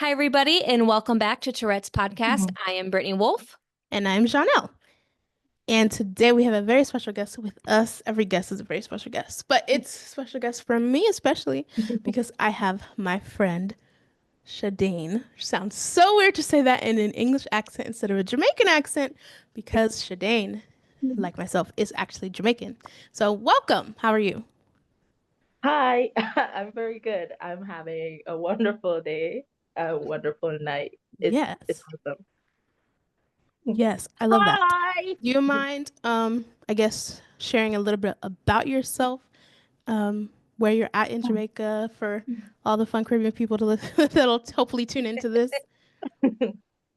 Hi, everybody, and welcome back to Tourette's podcast. Mhm. I am Brittany Wolf. And I'm Janelle. And today we have a very special guest with us. Every guest is a very special guest, but it's a special guest for me, especially because I have my friend Shadane. Sounds so weird to say that in an English accent instead of a Jamaican accent because Shadane, like myself, is actually Jamaican. So, welcome. How are you? Hi, I'm very good. I'm having a wonderful day, a wonderful night. It's Yes. awesome. Yes, I love that. Hi. Do you mind, I guess, sharing a little bit about yourself, where you're at in Jamaica for all the fun Caribbean people to that'll hopefully tune into this?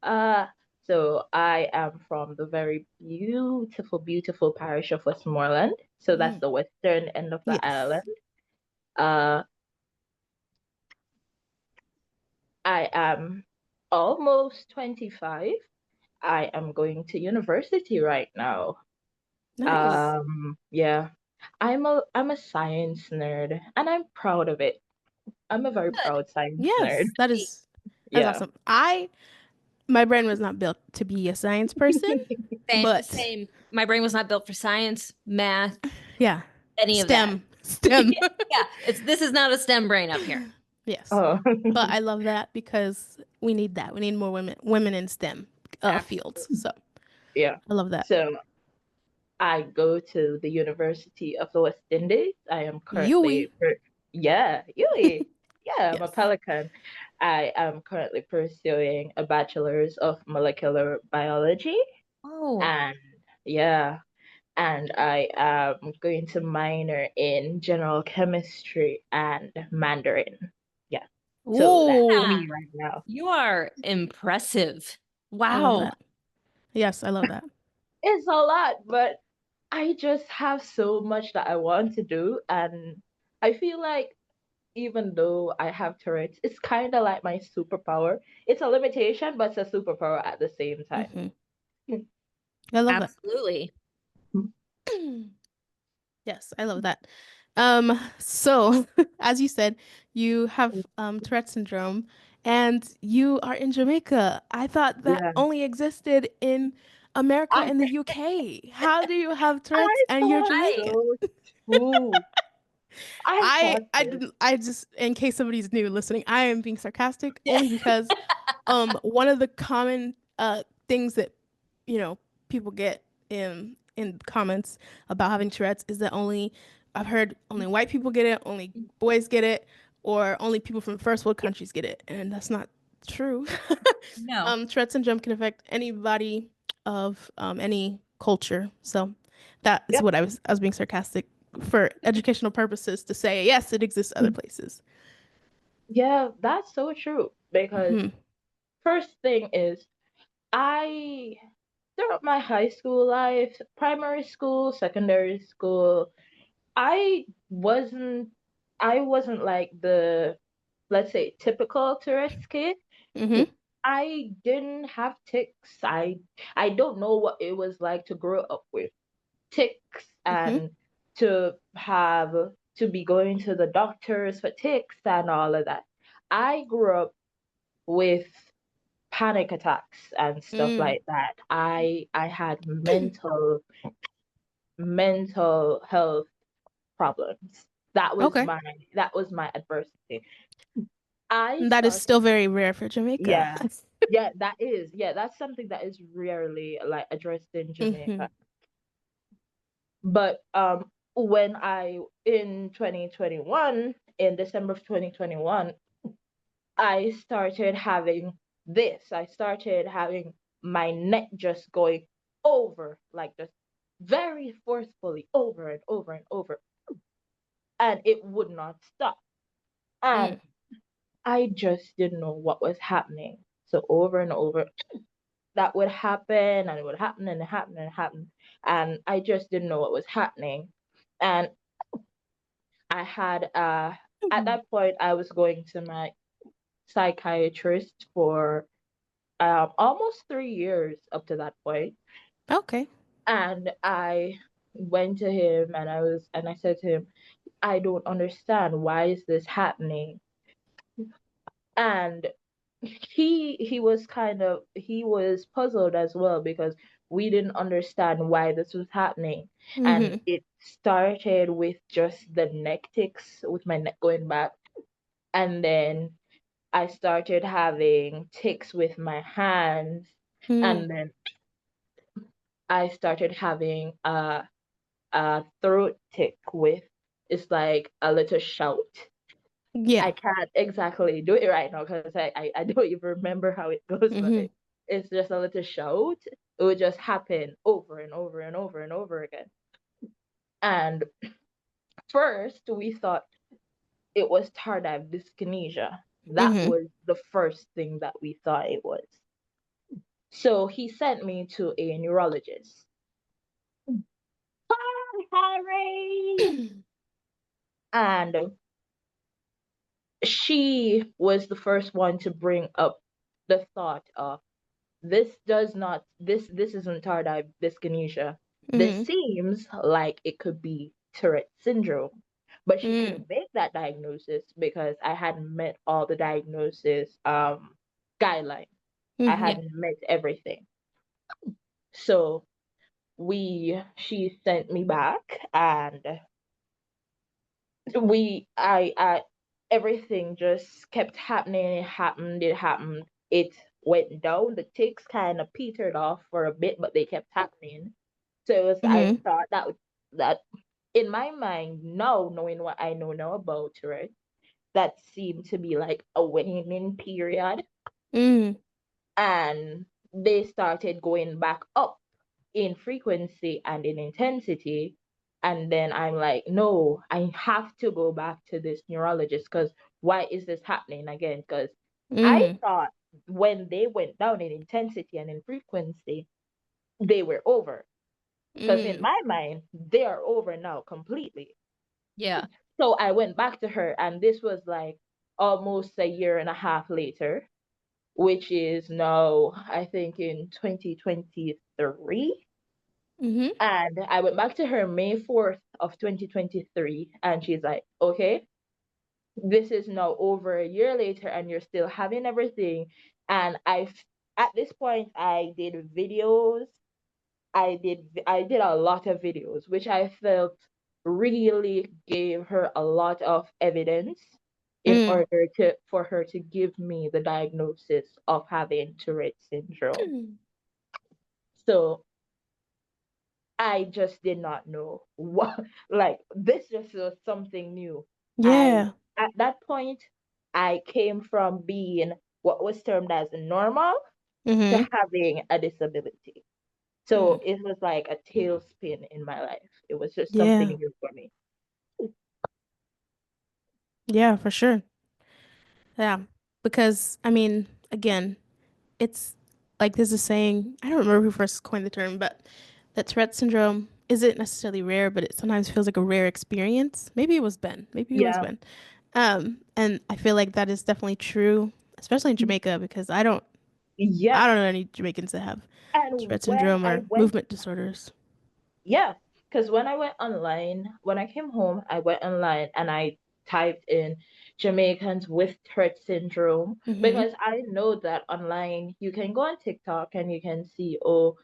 Uh, so I am from the very beautiful, beautiful parish of Westmoreland. So that's Mm, the western end of the yes. island. Uh, I am almost 25. I am going to university right now. Nice. Yeah. I'm a science nerd and I'm proud of it. I'm a very Good. proud science nerd. Yes, that is Yeah. awesome. My brain was not built to be a science person, Same, but same. My brain was not built for science, math, yeah, any of that. STEM. Yeah, this is not a STEM brain up here. Yes. Oh, But I love that because we need that. We need more women in STEM fields. Absolutely. So yeah. I love that. So I go to the University of the West Indies. I am Yui. currently, yeah, Yui. Yeah, I'm a Yes. Pelican. I am currently pursuing a bachelor's of molecular biology. Oh, And yeah, and I am going to minor in general chemistry and Mandarin. Yeah. So that's Ooh, yeah. me right now. You are impressive. I love Wow. that. Yes, I love that. It's a lot, but I just have so much that I want to do. And I feel like even though I have Tourette's, it's kind of like my superpower. It's a limitation, but it's a superpower at the same time. Hmm. I love that. Absolutely. Yes, I love that. So as you said, you have Tourette syndrome and you are in Jamaica. I thought that Yeah. only existed in America I, and the UK. How do you have Tourette's I and you're thought Jamaican? so too. I I thought I so. didn't I just in case somebody's new listening, I am being sarcastic only because one of the common things that you know people get in comments about having Tourette's is that only I've heard only white people get it, only boys get it, or only people from first world countries get it, and that's not true. No. Tourette syndrome can affect anybody of any culture, so that is what I was being sarcastic for educational purposes to say yes, it exists other places. Yeah, that's so true. Because Hmm. first thing is, I, throughout my high school life, primary school, secondary school, I wasn't, I wasn't like the, let's say, typical Tourette's kid. Hmm. I didn't have tics. I don't know what it was like to grow up with tics Hmm. and to have to be going to the doctors for tics and all of that. I grew up with panic attacks and stuff Mm. like that. I had mental health problems. That was Okay. my that was my adversity. I That is started still very rare for Jamaica. yeah. Yeah, that is. Yeah, that's something that is rarely like addressed in Hmm. Jamaica. But when I in 2021, in December of 2021, I started having this. I started having my neck just going over, like just very forcefully over and over and over. And it would not stop. And Mm. I just didn't know what was happening. So over and over, that would happen and it would happen and happen and happen. And I just didn't know what was happening. And I had at Mhm. that point I was going to my psychiatrist for almost 3 years up to that point. Okay. And I went to him and I said to him, I don't understand, why is this happening? And he was puzzled as well because we didn't understand why this was happening. And Mm-hmm. it started with just the neck ticks, with my neck going back, and then I started having ticks with my hands, Mm-hmm. and then I started having a throat tick with, it's like a little shout. Yeah. I can't exactly do it right now because I don't even remember how it goes, but Mm-hmm. it's just a little shout. It would just happen over and over and over and over again. And first, we thought it was tardive dyskinesia. That Mm-hmm. was the first thing that we thought it was. So he sent me to a neurologist. Hi, Harry! And she was the first one to bring up the thought of, this isn't tardive dyskinesia. This Mm-hmm. seems like it could be Tourette syndrome. But she Mm-hmm. couldn't make that diagnosis because I hadn't met all the diagnosis guidelines. I Mm-hmm. Yeah. hadn't met everything. So she sent me back, and I everything just kept happening. It happened. It went down. The ticks kind of petered off for a bit, but they kept happening. So it was, I Mm-hmm. thought that in my mind now, knowing what I know now about Tourette, that seemed to be like a waning period, Mm-hmm. and they started going back up in frequency and in intensity. And then I'm like, no, I have to go back to this neurologist because why is this happening again? Because I Mm-hmm. thought when they went down in intensity and in frequency, they were over. Because in Mm-hmm. my mind, they are over now completely. Yeah. So I went back to her, and this was like almost a year and a half later, which is now, I think, in 2023. Mm-hmm. And I went back to her May 4th of 2023, and she's like, okay, this is now over a year later, and you're still having everything. And at this point, I did videos. I did a lot of videos, which I felt really gave her a lot of evidence in Mm-hmm. order to for her to give me the diagnosis of having Tourette syndrome. So I just did not know what, like, this just was something new. I Yeah. At that point, I came from being what was termed as normal to Mm-hmm. having a disability. So it was like a tailspin in my life. It was just something Yeah. new for me. Yeah, for sure. Yeah. Because I mean, again, it's like there's a saying, I don't remember who first coined the term, but that Tourette syndrome isn't necessarily rare, but it sometimes feels like a rare experience. Maybe it was Ben. Maybe it was Yeah. Ben. And I feel like that is definitely true, especially in Jamaica, because Yeah. I don't know any Jamaicans that have And Tourette syndrome or movement disorders. yeah, because when I went online, when I came home, I went online and I typed in Jamaicans with Tourette syndrome, Mm-hmm. because I know that online you can go on TikTok and you can see, oh,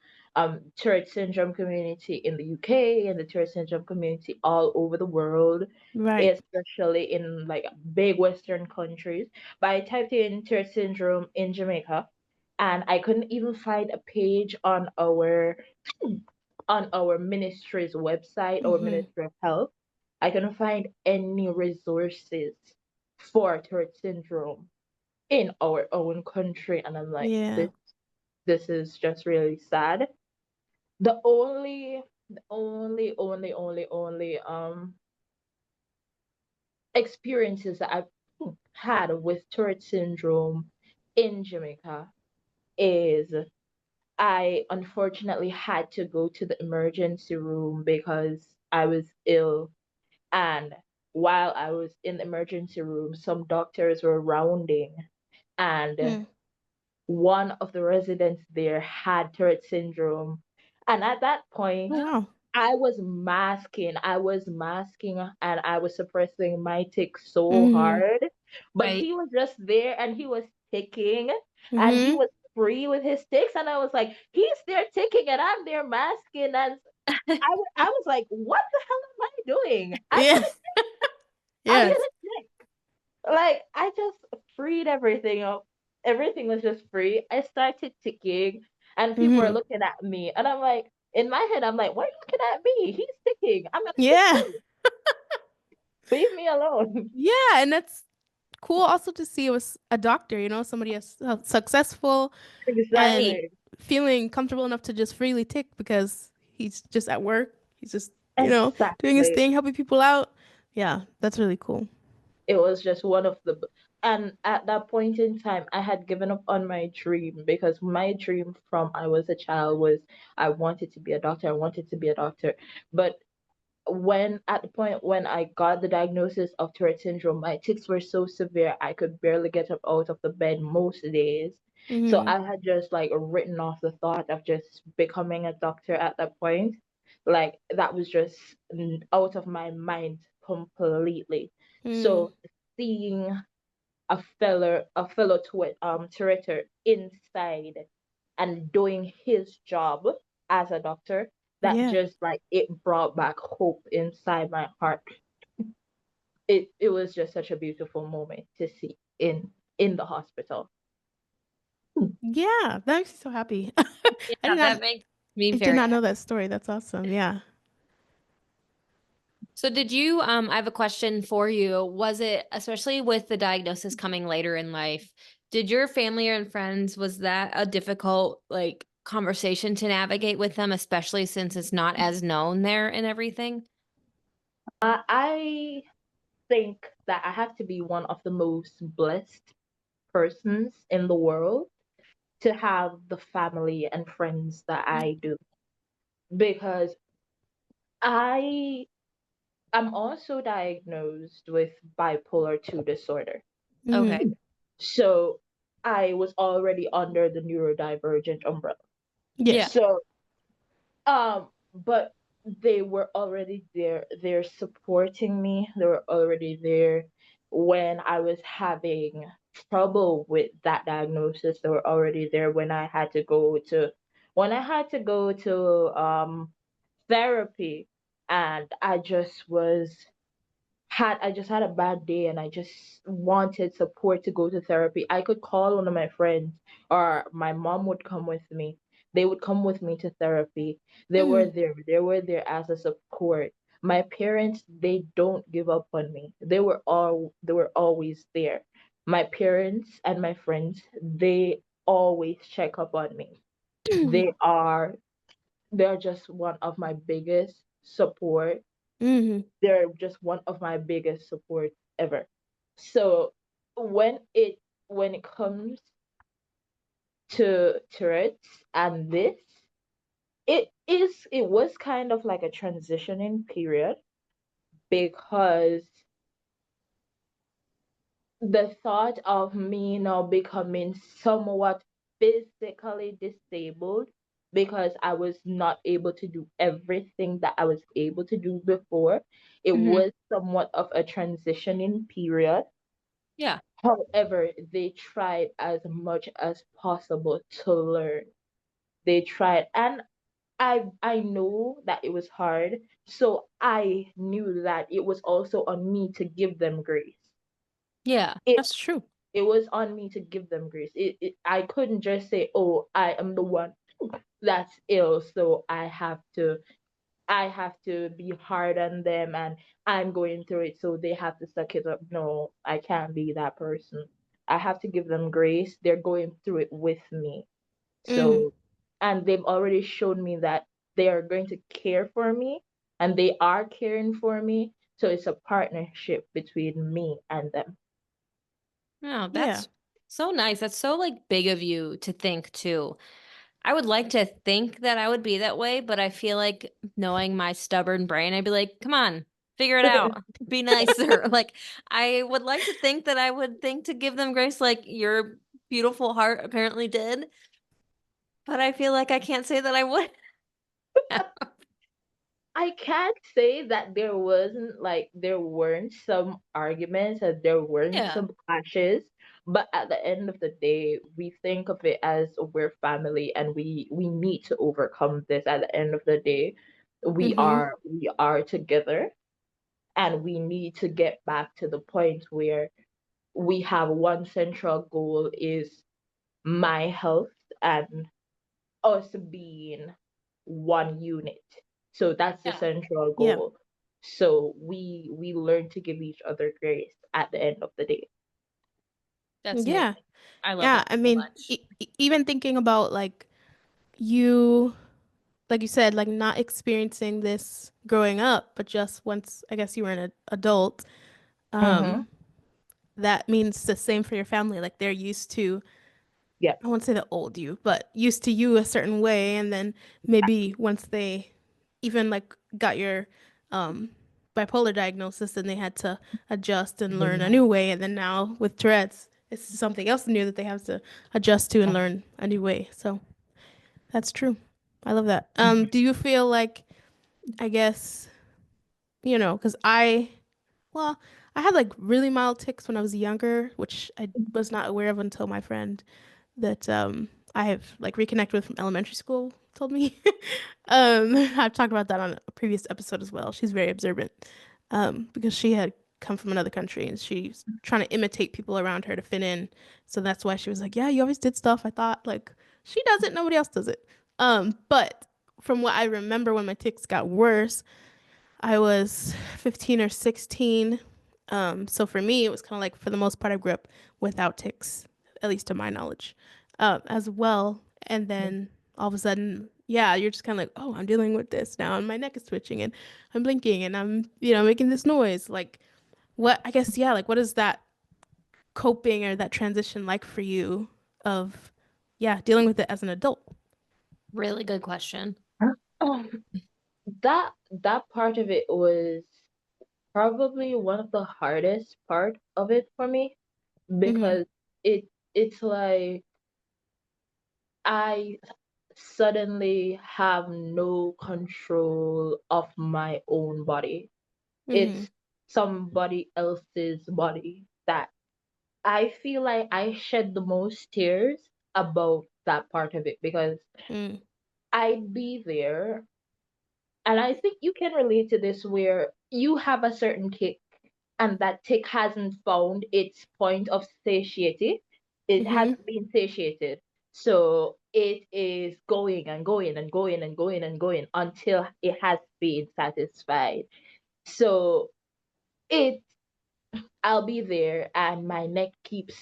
Tourette syndrome community in the UK and the Tourette syndrome community all over the world, Right. especially in like big Western countries. But I typed in Tourette syndrome in Jamaica, and I couldn't even find a page on our ministry's website, our Mm-hmm. Ministry of Health. I couldn't find any resources for Tourette syndrome in our own country, and I'm like, Yeah. this is just really sad. The only experiences that I've had with Tourette syndrome in Jamaica is I unfortunately had to go to the emergency room because I was ill. And while I was in the emergency room, some doctors were rounding, and Mm. one of the residents there had Tourette syndrome. And at that point, Oh wow. I was masking, and I was suppressing my tics so Mm-hmm. hard. But Right. he was just there, and he was ticking, and he Mm-hmm. was free with his ticks, and I was like, he's there ticking, and I'm there masking, and I was like, what the hell am I doing? Yeah. I'm Yes. gonna tick. Like I just freed everything up. Everything was just free. I started ticking, and people were Mm-hmm. looking at me, and I'm like, in my head, I'm like, why are you looking at me? He's ticking. I'm gonna tick Yeah. too. Leave me alone. Yeah, and that's cool also to see it was a doctor, somebody as successful and Exactly. feeling comfortable enough to just freely tick because he's just at work. He's just, doing his Exactly. thing, helping people out. Yeah, that's really cool. It was just one of the, and at that point in time, I had given up on my dream because my dream from I was a child was I wanted to be a doctor. I wanted to be a doctor. But when at the point when I got the diagnosis of Tourette syndrome, my tics were so severe I could barely get up out of the bed most days. So Mm-hmm. I had just like written off the thought of just becoming a doctor at that point. Like that was just out of my mind completely. Mm. So seeing a fellow Tourette inside and doing his job as a doctor, that Yeah. just like it brought back hope inside my heart. It was just such a beautiful moment to see in the hospital. Yeah, that makes me so happy. I Yeah, did not that makes me I did very not know happy. that story. That's awesome. Yeah. So did you, I have a question for you. Was it, especially with the diagnosis coming later in life, did your family and friends, was that a difficult like conversation to navigate with them, especially since it's not as known there and everything? I think that I have to be one of the most blessed persons in the world to have the family and friends that I do, because I am also diagnosed with bipolar 2 disorder. Mm-hmm. Okay. So I was already under the neurodivergent umbrella. Yeah. Yes. So but they were already there. They're supporting me. They were already there when I was having trouble with that diagnosis. They were already there when I had to go to therapy, and I just had a bad day and I just wanted support to go to therapy. I could call one of my friends, or my mom would come with me. They would come with me to therapy. They were Mm-hmm. there. They were there as a support. My parents, they don't give up on me. They were always there. My parents and my friends, they always check up on me. They are they're just one of my biggest support. Mm-hmm. They're just one of my biggest support ever. So when it comes to Tourette's and this, it was kind of like a transitioning period, because the thought of me now becoming somewhat physically disabled because I was not able to do everything that I was able to do before, it Hmm. was somewhat of a transitioning period. Yeah. However, they tried as much as possible to learn. They tried, and I know that it was hard, so I knew that it was also on me to give them grace. Yeah. It That's true. it was on me to give them grace. I couldn't just say, "Oh, I am the one that's ill, so I have to be hard on them, and I'm going through it, so they have to suck it up." No, I can't be that person. I have to give them grace. They're going through it with me. Mm-hmm. So, and they've already shown me that they are going to care for me, and they are caring for me. So it's a partnership between me and them. No, Yeah. that's so nice. That's so like big of you to think too. I would like to think that I would be that way, but I feel like knowing my stubborn brain, I'd be like, come on, figure it out. Be nicer. Like, I would like to think that I would think to give them grace like your beautiful heart apparently did, but I feel like I can't say that I would. I can't say that there weren't some arguments and there weren't Yeah. some clashes, But at the end of the day, we think of it as we're family and we need to overcome this. At the end of the day, Mm-hmm. we are together, and we need to get back to the point where we have one central goal is my health and us being one unit. So that's the Yeah, central Yeah. goal. So we learn to give each other grace at the end of the day. that's amazing. Yeah. I love Yeah. that I so mean, much. even thinking about like you, like you said, like not experiencing this growing up, but just once I guess you were an adult, Mm-hmm. um, that means the same for your family. Like they're used to, Yes. I won't say the old you, but used to you a certain way, and then maybe once they even like got your um bipolar diagnosis, then they had to adjust and learn a Mhm. new way, and then now with Tourette's, it's something else new that they have to adjust to and learn a new way. So that's true. I love that. Do you feel like, I guess, because well, I had like really mild tics when I was younger, which I was not aware of until my friend that I have like reconnected with from elementary school told me. I've talked about that on a previous episode as well. She's very observant because she had come from another country and she's trying to imitate people around her to fit in. So that's why she was like, "Yeah, you always did stuff." I thought like she does it, nobody else does it. But from what I remember when my tics got worse, I was 15 or 16. So for me, it was kind of like for the most part, I grew up without tics, at least to my knowledge, as well. And then all of a sudden, yeah, you're just kind of like, oh, I'm dealing with this now, and my neck is twitching, and I'm blinking, and I'm, making this noise. Like, what, I guess, yeah, like, what is that coping or that transition like for you of, yeah, dealing with it as an adult? Really good question. Um, that part of it was probably one of the hardest part of it for me, Mm-hmm. because it's like I suddenly have no control of my own body. Mm-hmm. It's somebody else's body that I feel like I shed the most tears about that part of it, because Mm-hmm. I'd be there, and I think you can relate to this, where you have a certain tick and that tick hasn't found its point of satiety. It Mm-hmm. hasn't been satiated. So it is going and going and going and going and going until it has been satisfied. So it I'll be there and my neck keeps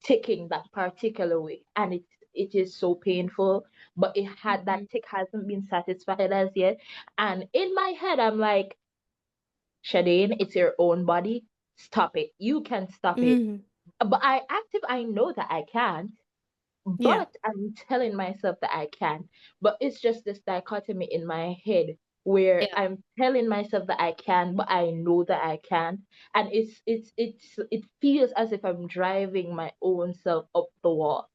ticking that particular way, and it is so painful, but that tick hasn't been satisfied as yet. And in my head I'm like, Shadane, it's your own body. Stop it. You can stop it. Mm-hmm. But I know that I can, Yeah. but I'm telling myself that I can. But it's just this dichotomy in my head where Yeah. I'm telling myself that I can, but I know that I can't. And it feels as if I'm driving my own self up the wall.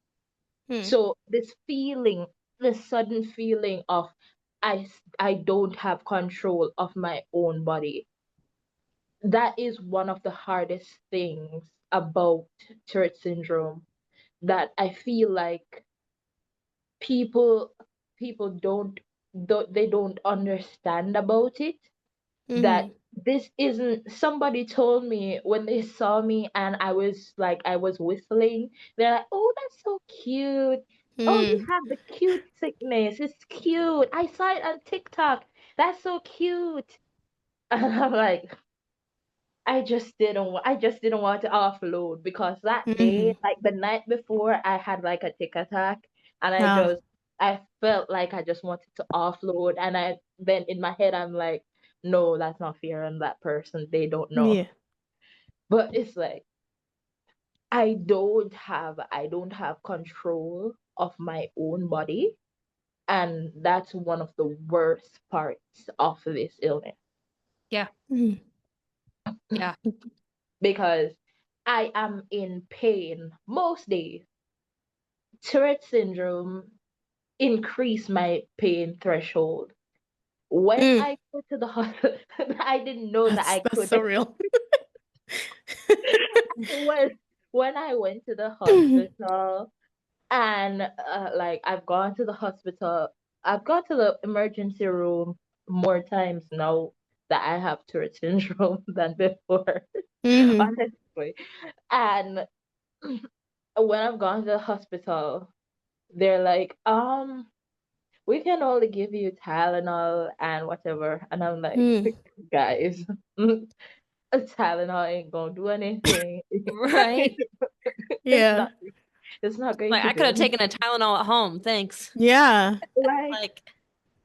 Mm-hmm. So this sudden feeling of I don't have control of my own body, that is one of the hardest things about Tourette syndrome, that I feel like people they don't understand about it. That Mm-hmm. this isn't, somebody told me when they saw me and I was whistling, they're like, oh, that's so cute. Oh, you Mm-hmm. have the cute sickness, it's cute, I saw it on TikTok, that's so cute. And I'm like, I just didn't want to offload, because that Mm-hmm. day, like the night before, I had like a tick attack, and Ah, I felt like I just wanted to offload, and I then in my head I'm like, no, that's not fair on that person. They don't know. yeah. But it's like I don't have control of my own body, and that's one of the worst parts of this illness, Yeah. Mm-hmm. Yeah. because I am in pain most days. Tourette syndrome increased my pain threshold. When Mm. I go to the hospital, I didn't know that I That's could. so real. when when I went to the hospital, and like I've gone to the emergency room more times now that I have Tourette syndrome than before, Hmm. honestly. And when I've gone to the hospital, they're like, we can only give you Tylenol and whatever. And I'm like, Mm. guys, Tylenol ain't gonna do anything. Right. It's Yeah. not it's not going Like to I could do have anything. taken a Tylenol at home. Thanks. Yeah. Like Like,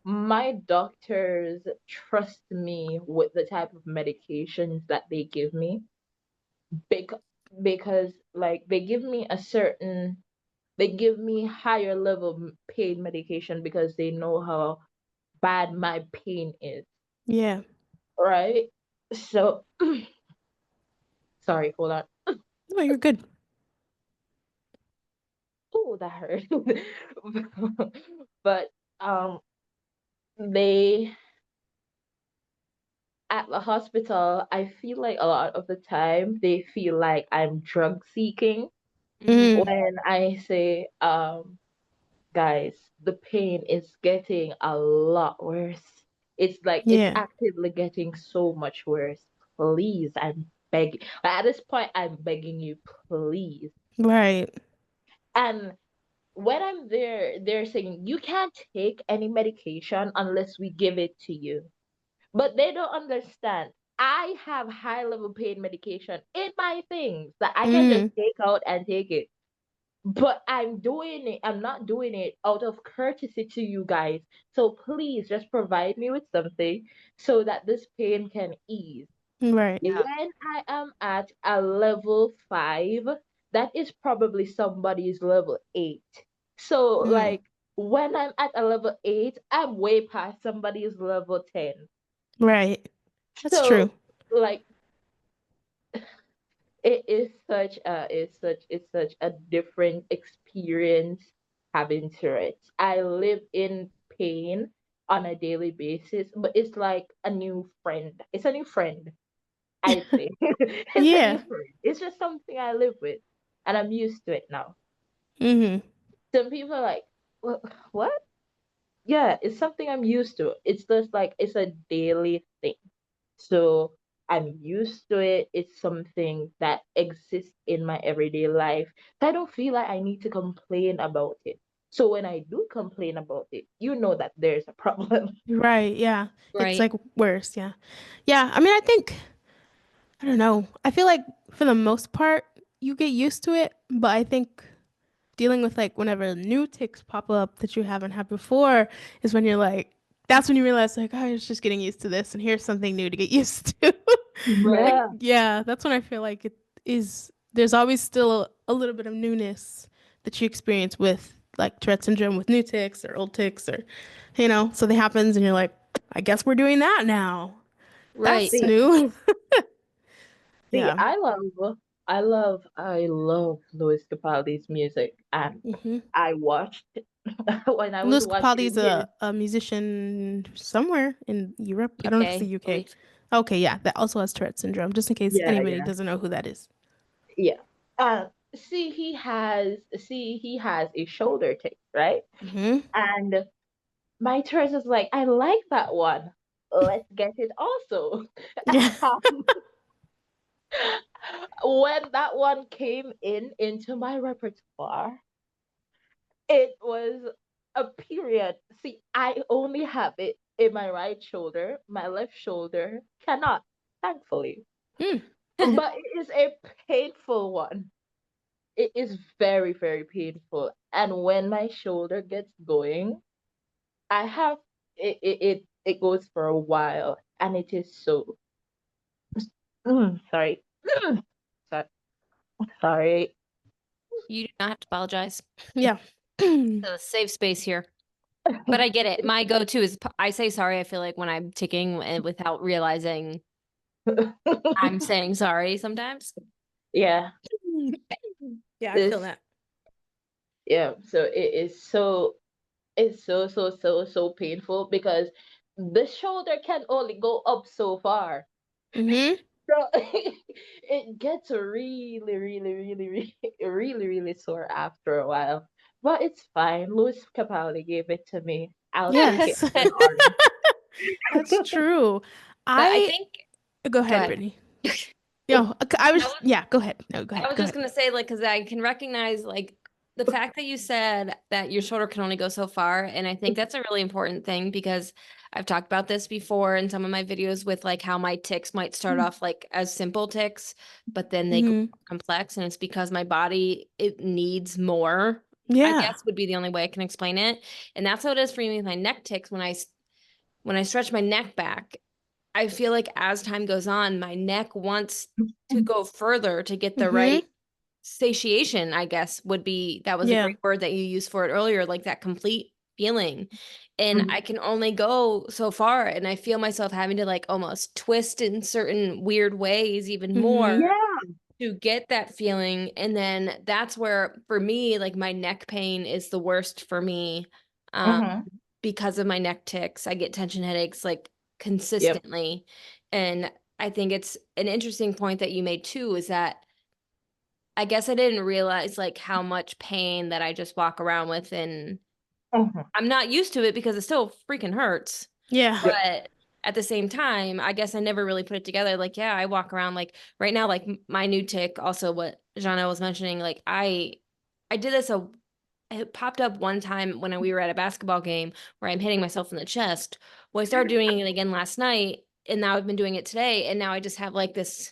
my doctors trust me with the type of medications that they give me because because like they give me higher level pain medication because they know how bad my pain is, Yeah. right? So sorry, hold on. No, you're good. Oh, that hurt. But um they at the hospital, I feel like a lot of the time they feel like I'm drug seeking mhm. Mm. when I say, guys, the pain is getting a lot worse. It's like it's Yeah. actively getting so much worse. Please, I'm begging. At this point, I'm begging you, please. Right. And when I'm there, they're saying you can't take any medication unless we give it to you. But they don't understand. I have high level pain medication in my things that I can just Mm. take out and take it. But I'm not doing it out of courtesy to you guys. So please just provide me with something so that this pain can ease. Right. Yeah. When I am at a level 5, that is probably somebody's level 8. So, Mm. like, when I'm at a level 8, I'm way past somebody's level 10. Right. That's So, true. like, it's such a different experience having Tourette's. I live in pain on a daily basis, but it's like a new friend. It's a new friend, I'd say. It's a new Yeah. friend. It's just something I live with, and I'm used to it now. Hmm. Some people are like, What? Yeah, it's something I'm used to. It's just like it's a daily thing. So I'm used to it. It's something that exists in my everyday life. So I don't feel like I need to complain about it. So when I do complain about it, you know that there's a problem. Right. Yeah. It's Right. like worse. Yeah. Yeah. I mean, I don't know. I feel like for the most part, you get used to it, but I think dealing with like whenever new ticks pop up that you haven't had before is when you're like, that's when you realize like, oh, I was just getting used to this, and here's something new to get used to. Like, Right. Yeah. yeah, that's when I feel like it is. There's always still a little bit of newness that you experience with like Tourette syndrome with new ticks or old ticks or, something happens and you're like, I guess we're doing that now. Right. That's See, new. see, Yeah. I love Louis Capaldi's music, and Hmm. I watched when I was Louis watching Capaldi's his. a musician somewhere in Europe. I don't know if it's UK, the I UK. believe. Okay, yeah, that also has Tourette syndrome, just in case Yeah, anybody yeah, doesn't know who that is. yeah. See, he has a shoulder tape, right? Hmm. And my choice is like, I like that one. Let's get it also. Yeah. When that one came into my repertoire, it was a period. See, I only have it in my right shoulder. My left shoulder cannot, thankfully. Mm. But it is a painful one. It is very, very painful. And when my shoulder gets going, I have it goes for a while, and it is so sorry. sorry. Sorry. You do not have to apologize. Yeah. It's a safe space here. But I get it. My go-to is I say sorry, I feel like when I'm ticking and without realizing I'm saying sorry sometimes. Yeah. Yeah, I feel This that. yeah. So it's so painful because the shoulder can only go up so far. Hmm. So it gets really, really, really, really, really, really sore after a while. But it's fine. Louis Capaldi gave it to me. I'll take it Yes. as an honor. That's true. But I I think, go go ahead, ahead. Brittany. No, I I was, yeah, go ahead. No, go I ahead. was Go just ahead. gonna say, like, because I can recognize, like, the fact that you said that your shoulder can only go so far, and I think that's a really important thing because I've talked about this before in some of my videos with like how my tics might start off like as simple tics, but then they grow Hmm. complex, and it's because my body it needs more. I Yeah. guess would be the only way I can explain it, and that's how it is for me with my neck tics. When I stretch my neck back, I feel like as time goes on, my neck wants to go further to get the Hmm. right satiation, I guess, would be that was a Yeah. great word that you used for it earlier, like that complete feeling. And I Mhm. can only go so far. And I feel myself having to like almost twist in certain weird ways even more Hmm. Yeah. to get that feeling. And then that's where, for me, like my neck pain is the worst for me. Um, Mhm. because of my neck tics. I get tension headaches like Yep. consistently. And I think it's an interesting point that you made too, is that I guess I didn't realize like how much pain that I just walk around with, and Mhm. I'm not used to it because it still freaking hurts. Yeah. Yep. But at the same time, I guess I never really put it together. Like, yeah, I walk around like right now, like my new tick, also what Jana was mentioning, like I did this it popped up one time when we were at a basketball game where I'm hitting myself in the chest. Well, I started doing it again last night, and now I've been doing it today, and now I just have like this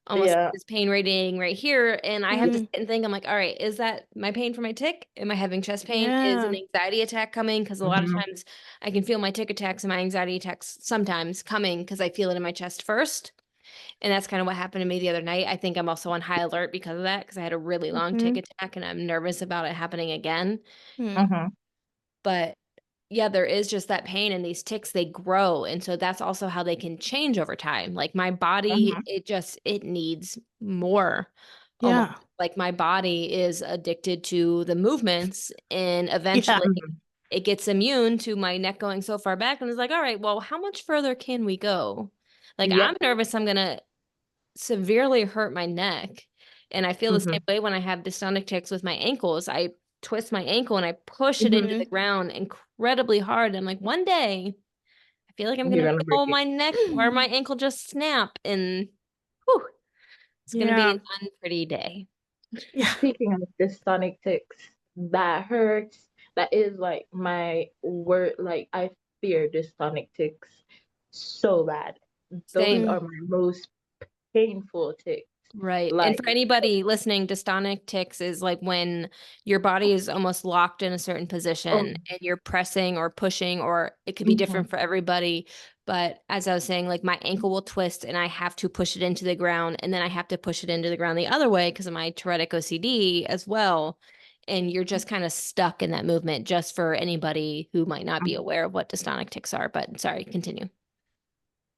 almost Yeah. this pain rating right here. And I have to Hmm. sit and think, I'm like, all right, is that my pain for my tick? Am I having chest pain? Is an Yeah. anxiety attack coming? Because a lot of Mhm. times I can feel my tick attacks and my anxiety attacks sometimes coming because I feel it in my chest first. And that's kind of what happened to me the other night. I think I'm also on high alert because of that, because I had a really long tick Hmm. attack and I'm nervous about it happening again. Hmm. Mhm. But yeah, there is just that pain, and these ticks, they grow. And so that's also how they can change over time. Like my body, Mhm. it needs more. Almost Yeah. like my body is addicted to the movements, and Yeah. eventually Mhm. it gets immune to my neck going so far back and it's like, all right, well, how much further can we go? Like I'm Yep. nervous I'm gonna severely hurt my neck. And I feel the same Mhm. way when I have dystonic tics with my ankles. I twist my ankle and I push it into Mhm. the Hmm. ground incredibly hard. I'm like, one day, I feel like I'm You're gonna gonna break feel it. my neck or my ankle just snap, and whew, it's gonna be Yeah. an unpretty day. Yeah. Speaking of dystonic tics, that hurts. That is like my word. Like I fear dystonic tics so bad. Those Same. are Mm. my most painful tics. Right. And Like, for anybody listening, dystonic tics is like when your body is almost locked in a certain oh, position and you're pressing or pushing, or it could be mhm. different for everybody. But as I was saying, like my ankle will twist and I have to push it into the ground, and then I have to push it into the ground the other way because of my Tourette OCD as well. And you're just kind of stuck in that movement, just for anybody who might not be aware of what dystonic tics are. But sorry, continue.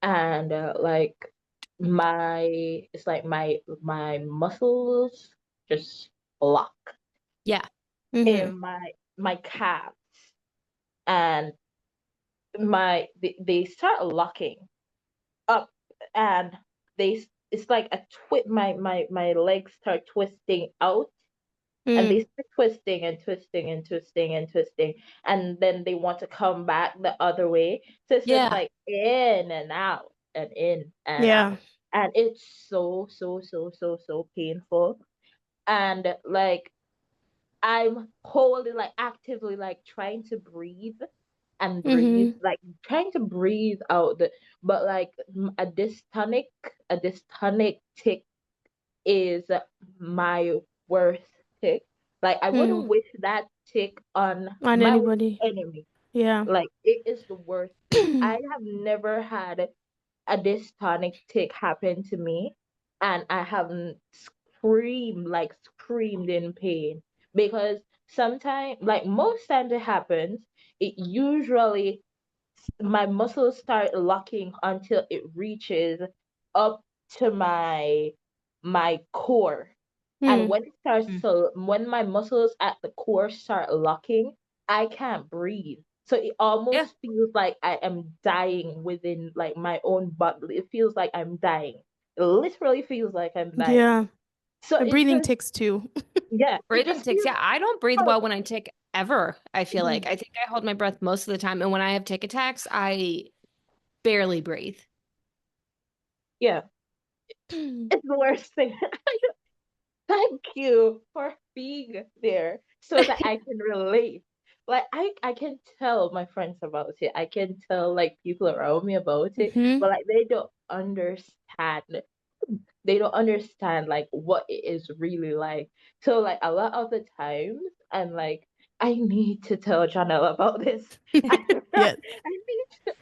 And like it's like my muscles just lock Yeah. Hmm. in my calves, and they start locking up, and it's like a my legs start twisting out, and they Mm. start twisting and twisting and twisting and twisting, and then they want to come back the other way, so it's just Yeah. like in and out and in and out, Yeah. and it's so painful. And like I'm wholly like actively like trying to breathe and breathe, Hmm. like trying to breathe out the, but like a dystonic tick is my worst tick. Like I Mm. wouldn't wish that tick on On my worst anybody. enemy. Yeah. Like it is the worst tick. I have never had a dystonic tick happen to me, and I haven't screamed in pain, because sometimes, like most times it happens, it usually my muscles start locking until it reaches up to my core. And Mm. when my muscles at the core start locking, I can't breathe. So it Yeah. almost feels like I am dying within like my own body. It feels like I'm dying. literally feels like I'm dying. Yeah. So My it breathing just, ticks too. yeah, it Breathing just tics. feels Yeah, I don't breathe like, well when I tick ever, I feel like. mhm, I think I hold my breath most of the time. And when I have tick attacks, I barely breathe. yeah, it's the worst thing. Thank you for being there so that I can relate. Like I can tell my friends about it. I can tell like people around me about it, Hmm. but like they don't understand. They don't understand like what it is really like. So like a lot of the times I'm like, I need to tell Janelle about this. Yes.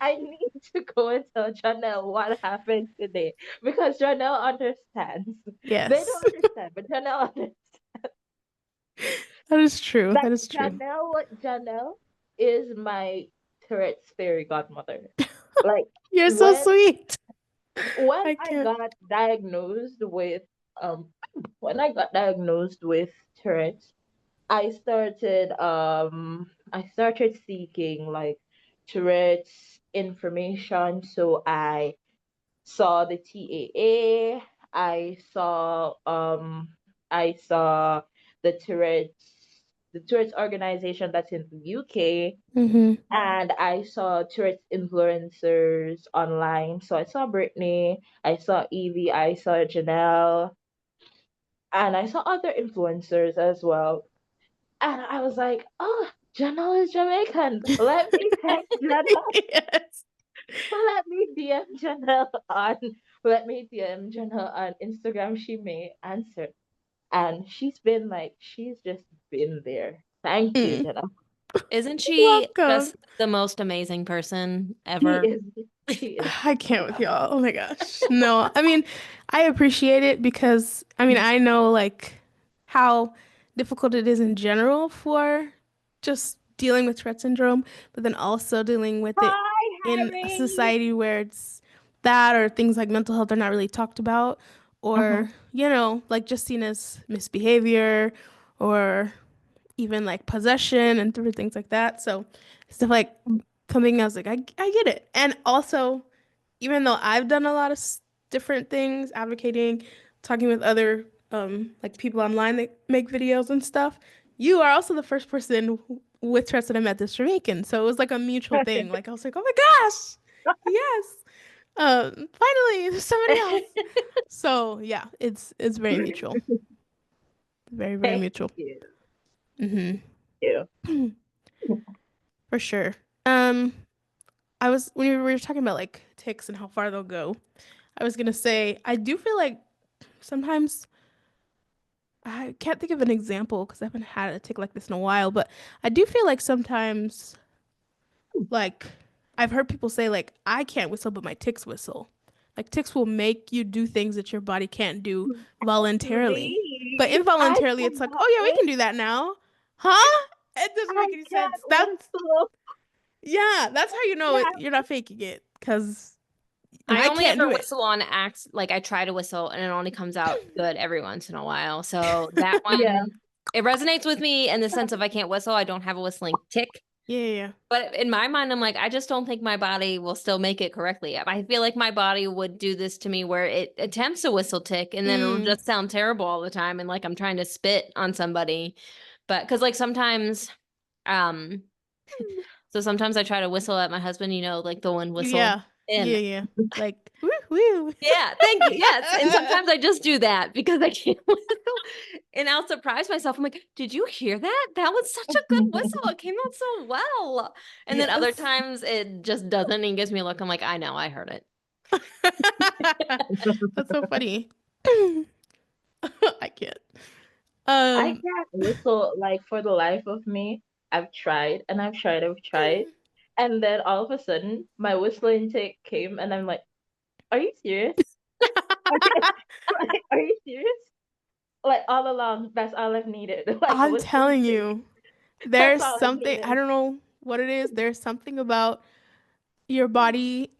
I need to go and tell Janelle what happened today because Janelle understands. They Yes. don't understand, but Janelle understands. That is true. Like That is true. Janelle is my Tourette's fairy godmother. Like You're so when sweet. when I I can't. got diagnosed with um when I got diagnosed with Tourette's, I started seeking like Tourette's information. So I saw the TAA, I saw the Tourette's organization that's in the UK, Hmm. and I saw Tourette's influencers online. So I saw Brittany, I saw Evie, I saw Janelle, and I saw other influencers as well. And I was like, oh, Janelle is Jamaican. Let me text Janelle. Yes. Let me DM Janelle on Let me DM Janelle on Instagram. She may answer. And she's just been there. Thank you, Mm. Janelle. Isn't she Welcome. just the most amazing person She ever? is she is I can't with y'all. Oh my gosh. No, I mean, I appreciate it because I mean, I know like how difficult it is in general for just dealing with Tourette syndrome, but then also dealing with it Hi, in a Harry. society where it's that or things like mental health are not really talked about Uh-huh. or, like just seen as misbehavior or even like possession and different things like that. So stuff like something else, like I get it. And also, even though I've done a lot of different things, advocating, talking with other like people online that make videos and stuff, you are also the first person with Trust that I met this Jamaican. So it was like a mutual thing. Like I was like, oh my gosh, yes. Finally, there's somebody else. So yeah, it's very mutual. Very, very Thank mutual. you. Mm-hmm. You. For sure. Um, I was when we were talking about like ticks and how far they'll go. I was gonna say I do feel like sometimes I can't think of an example because I haven't had a tick like this in a while, but I do feel like sometimes like I've heard people say like I can't whistle, but my ticks whistle. Like ticks will make you do things that your body can't do voluntarily. But Actually, I involuntarily, it's like, cannot oh yeah, we can do whistle. that now. Huh? It doesn't I make any can't sense. whistle. Yeah, that's how you know it, Yeah. you're not faking it because I I only can't ever do it. whistle on acts, like I try to whistle and it only comes out good every once in a while. So that Yeah. one, it resonates with me in the sense of I can't whistle. I don't have a whistling tick. Yeah, yeah, But in my mind, I'm like, I just don't think my body will still make it correctly. I feel like my body would do this to me where it attempts a whistle tick and yeah. then it'll just sound terrible all the time and like I'm trying to spit on somebody. But because like sometimes, um, so sometimes I try to whistle at my husband, like the one whistle. Yeah, yeah, And yeah. Like, woo, woo. yeah, thank you. Yes. And sometimes I just do that because I can't whistle. And I'll surprise myself. I'm like, did you hear that? That was such a good whistle. It came out so well. And then other Yes. times it just doesn't. And he gives me a look. I'm like, I know, I heard it. That's so funny. I can't. I Um, can't whistle like for the life of me. I've tried and I've tried. And then all of a sudden my whistling tick came and I'm like, are you serious? Are you serious? Like all along, that's all I've needed. Like a I'm whistling telling tick. you, That's there's all I've something, I needed. don't know what it is. There's something about your body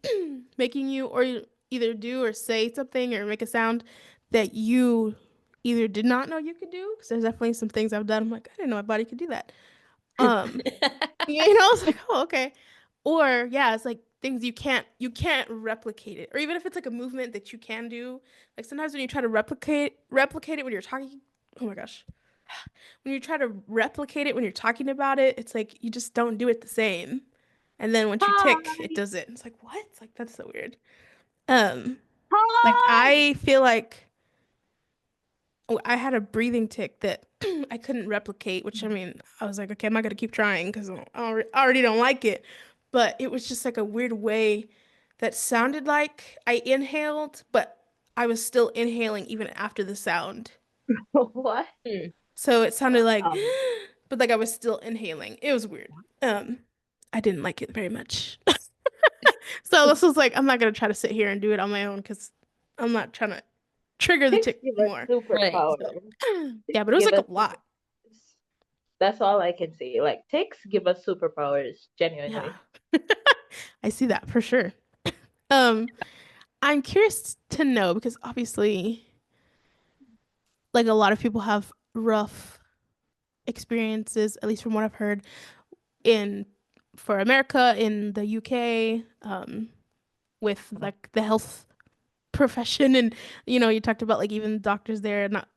making you or either do or say something or make a sound that you either did not know you could do. Because there's definitely some things I've done. I'm like, I didn't know my body could do that. Um, it's like, oh, okay. Or yeah, it's like things you can't replicate it. Or even if it's like a movement that you can do, like sometimes when you try to replicate it when you're talking, oh my gosh. When you try to replicate it when you're talking about it, it's like you just don't do it the same. And then once you tick, it Hi, does it. It's like, what? It's like that's so weird. Um, like hi. I feel like I had a breathing tick that I couldn't replicate, which I mean, I was like, okay, I'm not gonna keep trying because I already don't like it. But it was just like a weird way that sounded like I inhaled, but I was still inhaling even after the sound. What? Hmm. So it sounded like, Um, but like I was still inhaling. It was weird. Um, I didn't like it very much. So this was like, I'm not gonna try to sit here and do it on my own because I'm not trying to trigger the Ticks tick give us more. Right. So superpowers. yeah, Ticks but it was give like us a lot. superpowers. That's all I can say. Like ticks give us superpowers, Yeah. genuinely. I see that for sure. Um, I'm curious to know because obviously, like a lot of people have rough experiences, at least from what I've heard in for America, in the UK, with like the health profession, and you talked about like even doctors there not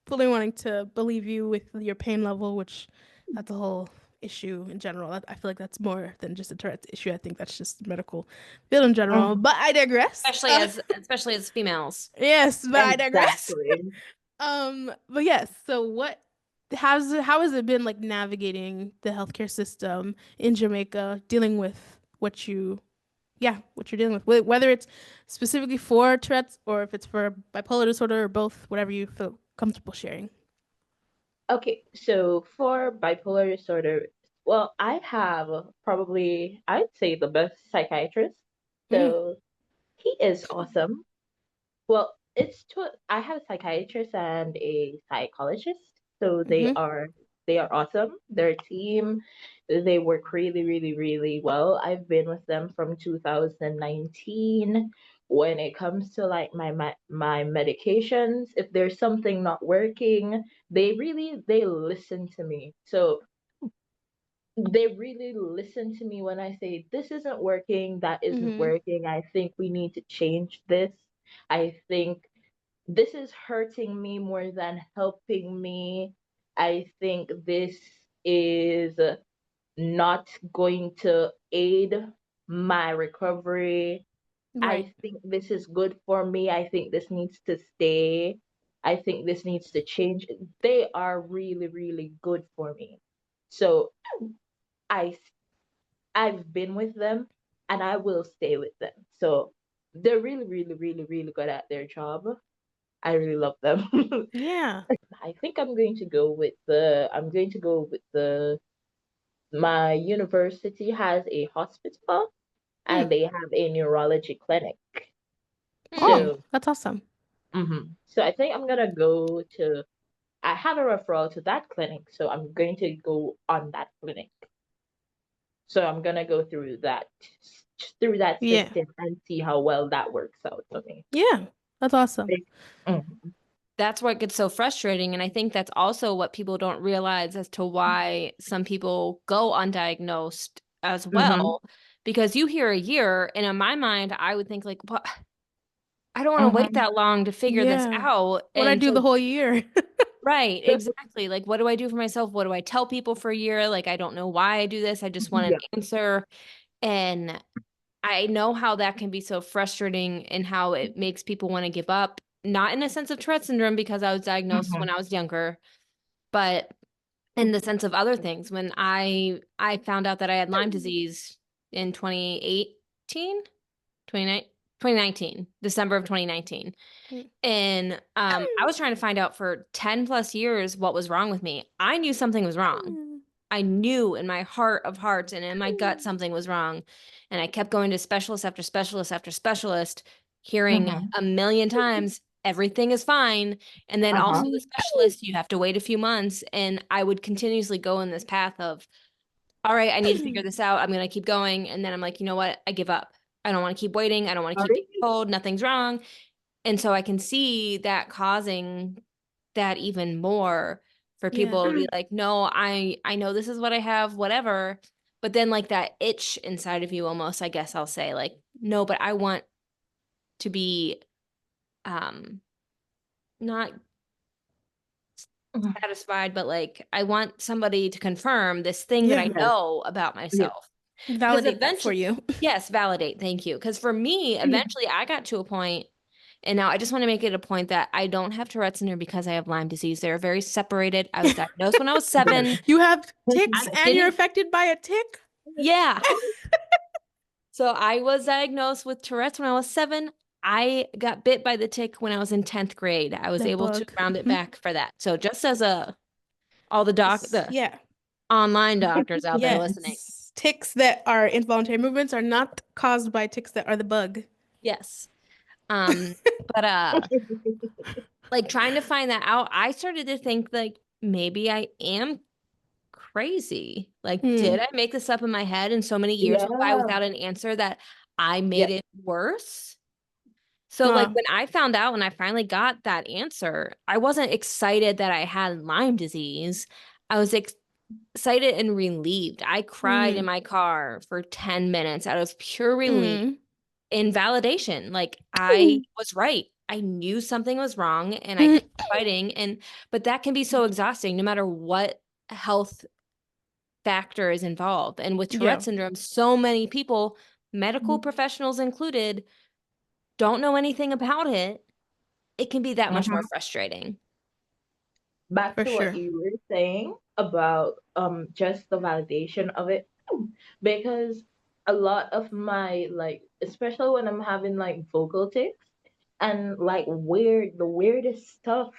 fully wanting to believe you with your pain level, which that's a whole issue in general. I feel like that's more than just a Tourette's issue. I think that's just the medical field in general. Mhm. But I digress. Especially as females. Yes, but I digress. Exactly. But yes, so how has it been like navigating the healthcare system in Jamaica, dealing with what you're dealing with, whether it's specifically for Tourette's or if it's for bipolar disorder or both, whatever you feel comfortable sharing. Okay, so for bipolar disorder, well, I have probably, I'd say the best psychiatrist. Mm, So he is awesome. Well, I have a psychiatrist and a psychologist, so hmm they are awesome. They're a team. They work really, really, really well. I've been with them from 2019. When it comes to like my medications, if there's something not working, they listen to me. So they really listen to me when I say this isn't working, that isn't hmm working. I think we need to change this. I think this is hurting me more than helping me. I think this is not going to aid my recovery. Right. I think this is good for me. I think this needs to stay. I think this needs to change. They are really, really good for me. So I I've been with them and I will stay with them. So they're really, really, really, really good at their job. I really love them. Yeah. I think I'm going to go with my university has a hospital Mm. and they have a neurology clinic. Hmm. Oh, So, that's awesome. so I think I have a referral to that clinic, so I'm going to go on that clinic. So I'm gonna go through that Yeah. system and see how well that works out for me. Yeah. That's awesome. Mhm. That's what gets so frustrating. And I think that's also what people don't realize as to why some people go undiagnosed as Mhm. well. Because you hear a year, and in my mind, I would think like, what? I don't want to wait Mhm. that long to figure this Yeah. out. What I And do the so, whole year. right, exactly. Like, what do I do for myself? What do I tell people for a year? Like, I don't know why I do this. I just want an Yeah. answer. And I know how that can be so frustrating and how it makes people want to give up. Not in a sense of Tourette syndrome because I was diagnosed when Mhm. I was younger, but in the sense of other things. When I found out that I had Lyme disease in 2018, 2019, December of 2019. And I was trying to find out for 10 plus years what was wrong with me. I knew something was wrong. I knew in my heart of hearts and in my gut something was wrong. And I kept going to specialist after specialist after specialist, hearing Mhm. a million times everything is fine. And then Uh-huh. also the specialist, you have to wait a few months. And I would continuously go in this path of, all right, I need to figure this out. I'm going to keep going. And then I'm like, you know what? I give up. I don't want to keep waiting. I don't want to keep being Sorry. told nothing's wrong. And so I can see that causing that even more for Yeah. people to be like, no, I know this is what I have, whatever. but then like that itch inside of you almost, I guess I'll say like, no, but I want to be not Mhm. satisfied, but like I want somebody to confirm this thing that I Yeah. Yes. know about Yes. myself. Because Validate that for eventually, you. yes, validate. Thank you. Because for me, eventually I got to a point, and now I just want to make it a point that I don't have Tourette syndrome because I have Lyme disease. They're very separated. I was diagnosed when I was Yes. 7. You have I ticks and you're didn't, affected by a tick? yeah. So I was diagnosed with Tourette's when I was 7. I got bit by the tick when I was in 10th grade. I was The able to bug. round it Mhm. back for that. So just as the Yeah. online doctors out there listening. Yes. Ticks that are involuntary movements are not caused by ticks that are the bug. Yes. Um, but like trying to find that out, I started to think like maybe I am crazy. Like, Hmm. did I make this up in my head and so many years went by Yeah. without an answer that I made Yeah. it worse? So like Huh. when I found out when I finally got that answer, I wasn't excited that I had Lyme disease. I was excited and relieved. I cried in Hmm. my car for 10 minutes out of pure relief Hmm. in validation. Like I was right. I knew something was wrong and I Hmm. kept fighting. But that can be so exhausting no matter what health factor is involved. And with Tourette Yeah. syndrome, so many people, medical professionals included, don't know anything about it. It can be that much more Mhm. frustrating. Back For to what sure. you were saying about just the validation of it, because a lot of my, like, especially when I'm having like vocal tics and like the weirdest stuff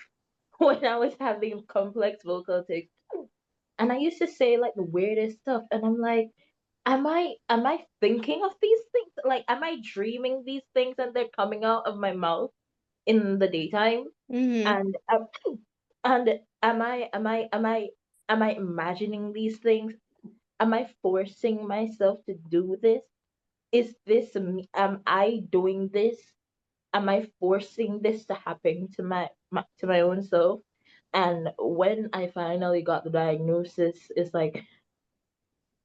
when I was having complex vocal tics, and I used to say like the weirdest stuff, and I'm like, am I thinking of these things? Like, am I dreaming these things and they're coming out of my mouth in the daytime? Hmm. And and am I imagining these things? Am I forcing myself to do this? Is this me? Am I doing this? Am I forcing this to happen to my own self? And when I finally got the diagnosis, it's like,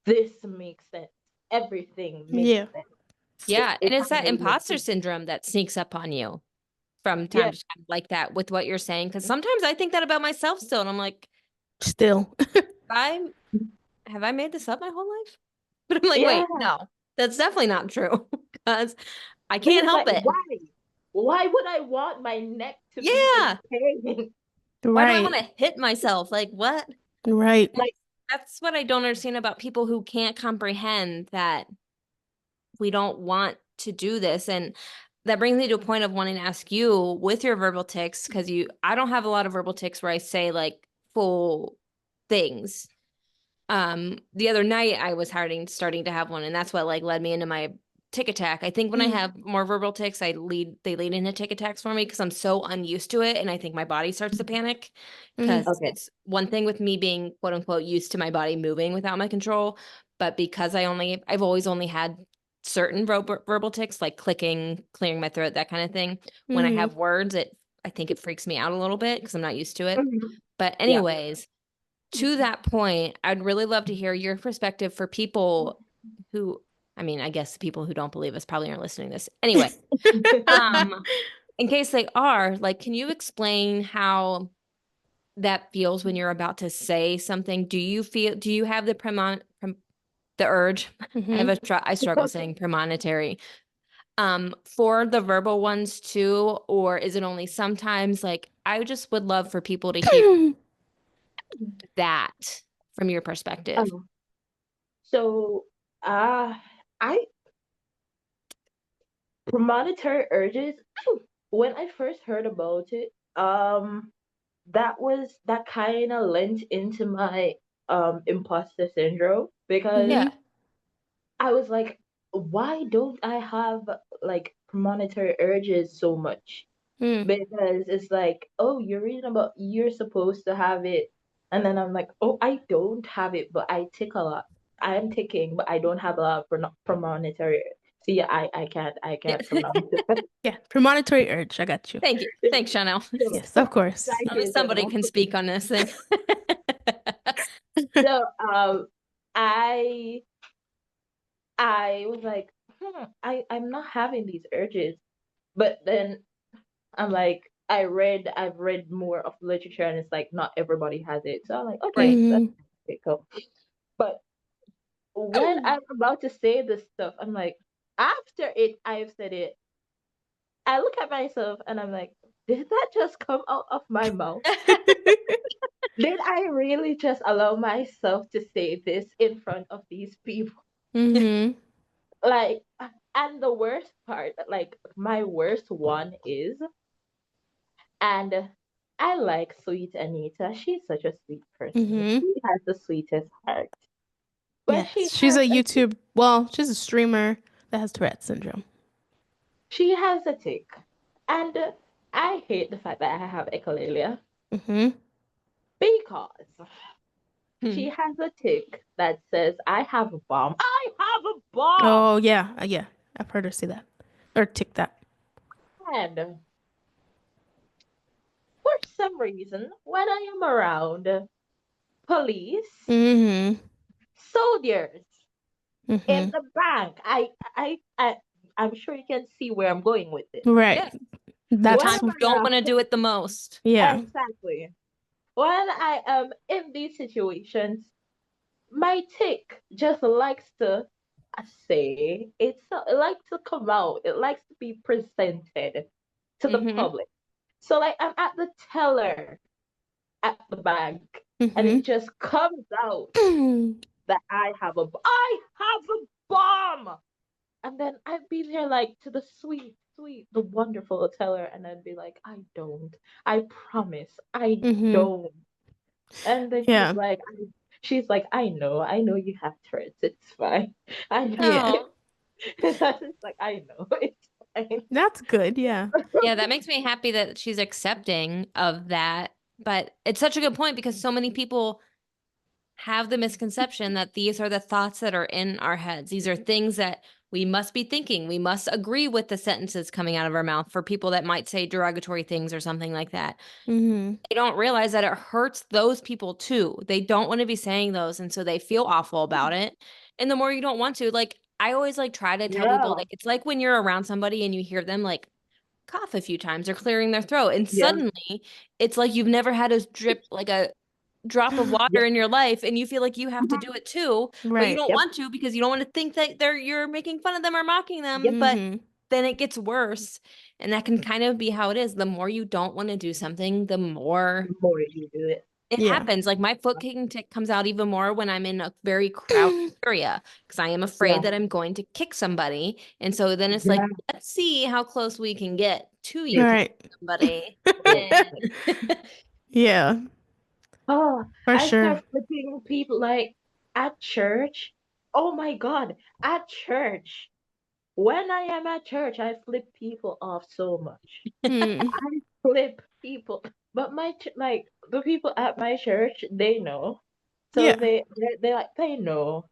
this makes sense. Everything makes Yeah. sense. Yeah. It And it's that finally makes imposter sense. syndrome that sneaks up on you from Yeah, time to time, like that with what you're saying. Because sometimes I think that about myself still. And I'm like, Still. I have I made this up my whole life? But I'm like, yeah. wait, no, that's definitely not true because I can't Because help like, it. why? Why would I want my neck to be in Yeah. pain? Why do I want Right. to hit myself? Like, what? Right. Like, That's what I don't understand about people who can't comprehend that we don't want to do this. And that brings me to a point of wanting to ask you with your verbal tics, because I don't have a lot of verbal tics where I say like full things. The other night I was starting to have one, and that's what like led me into my tic attack. I think when I Mm. have more verbal tics, they lead into tic attacks for me because I'm so unused to it, and I think my body starts to panic Mm. because okay. it's one thing with me being quote unquote used to my body moving without my control, but because I've always only had certain verbal tics like clicking, clearing my throat, that kind of thing. When I Hmm. have words, I think it freaks me out a little bit because I'm not used to it. Mhm. But Yeah. anyways, to that point, I'd really love to hear your perspective for people who, I mean, I guess the people who don't believe us probably aren't listening to this. Anyway, um, in case they are, like, can you explain how that feels when you're about to say something? Do you have the urge? Hmm. I struggle saying premonitory. For the verbal ones too, or is it only sometimes? Like, I just would love for people to hear that from your perspective. um, so I premonitory urges, when I first heard about it, that kind of lent into my imposter syndrome, because Hmm. Yeah. I was like, why don't I have like premonitory urges so much? Mm. Because it's like, oh, you're reading about you're supposed to have it, and then I'm like, oh, I don't have it, but I tick a lot. I am ticking, but I don't have a lot for premonitory. See, I can't pronounce it. Yeah. Premonitory urge. I got you. Thank you. Thanks, Chanel. So, Yes, of course. thank you, Somebody Chanel. can speak on this thing. So I I was like, I'm not having these urges. But then I'm like, I've read more of literature, and it's like not everybody has it. So I'm like, okay, Right. that's Mm-hmm. okay, cool. But when I'm about to say this stuff, I'm like, after I've said it, I look at myself and I'm like, did that just come out of my mouth? Did I really just allow myself to say this in front of these people? Mm-hmm. Like, and the worst part, like, my worst one is, and I like Sweet Anita. She's such a sweet person. Mm-hmm. She has the sweetest heart. But Yes, she's a YouTube. Well, she's a streamer that has Tourette syndrome. she has a tick. And I hate the fact that I have echolalia Mm-hmm. because Hmm. she has a tick that says, I have a bomb. I have a bomb! Oh yeah, yeah. I've heard her say that or tick that. And for some reason, when I am around police, Mm-hmm. soldiers, in Mm-hmm. the bank, I'm sure you can see where I'm going with this. Yeah. Right. The When time That's I'm you don't around, want to do it the most. yeah. exactly. When I am in these situations, my tick just likes to say it likes to come out. It likes to be presented to the Hmm. public. So like I'm at the teller at the bank, and Mm-hmm. it just comes out that I have a bomb. And then I'd be there like to the the wonderful teller, and I'd be like, I don't. I promise, I Mm-hmm. don't. And then Yeah. she's like, I know you have Tourette's. It's fine. I know. Yeah. Oh, It's like, I know, it's fine. That's good. Yeah. yeah, that makes me happy that she's accepting of that. But it's such a good point because so many people have the misconception that these are the thoughts that are in our heads. These are things that we must be thinking. We must agree with the sentences coming out of our mouth for people that might say derogatory things or something like that. Mm-hmm. They don't realize that it hurts those people too. They don't want to be saying those, and so they feel awful about it. And the more you don't want to, like I always like try to tell people Yeah, like it's like when you're around somebody and you hear them like cough a few times or clearing their throat and yeah, suddenly it's like you've never had a drip like a drop of yeah. water in your life and you feel like you have to do it too, but you Right. don't Yep, want to because you don't want to think that you're making fun of them or mocking them, yep. but Mm-hmm. then it gets worse. And that can kind of be how it is. The more you don't want to do something, the more The more you do it. it Yeah. happens. Like my foot kicking tick comes out even more when I'm in a very crowded area because I am Yeah, afraid that I'm going to kick somebody. And so then it's like, yeah. let's see how close we can get to you It's kicking Right. somebody. so And funny. Yeah, Oh, for I sure. start flipping people like at church. Oh my God, at church. When I am at church, I flip people off so much. Mm. I flip people, but like the people at my church, they know. So Yeah. they like they know.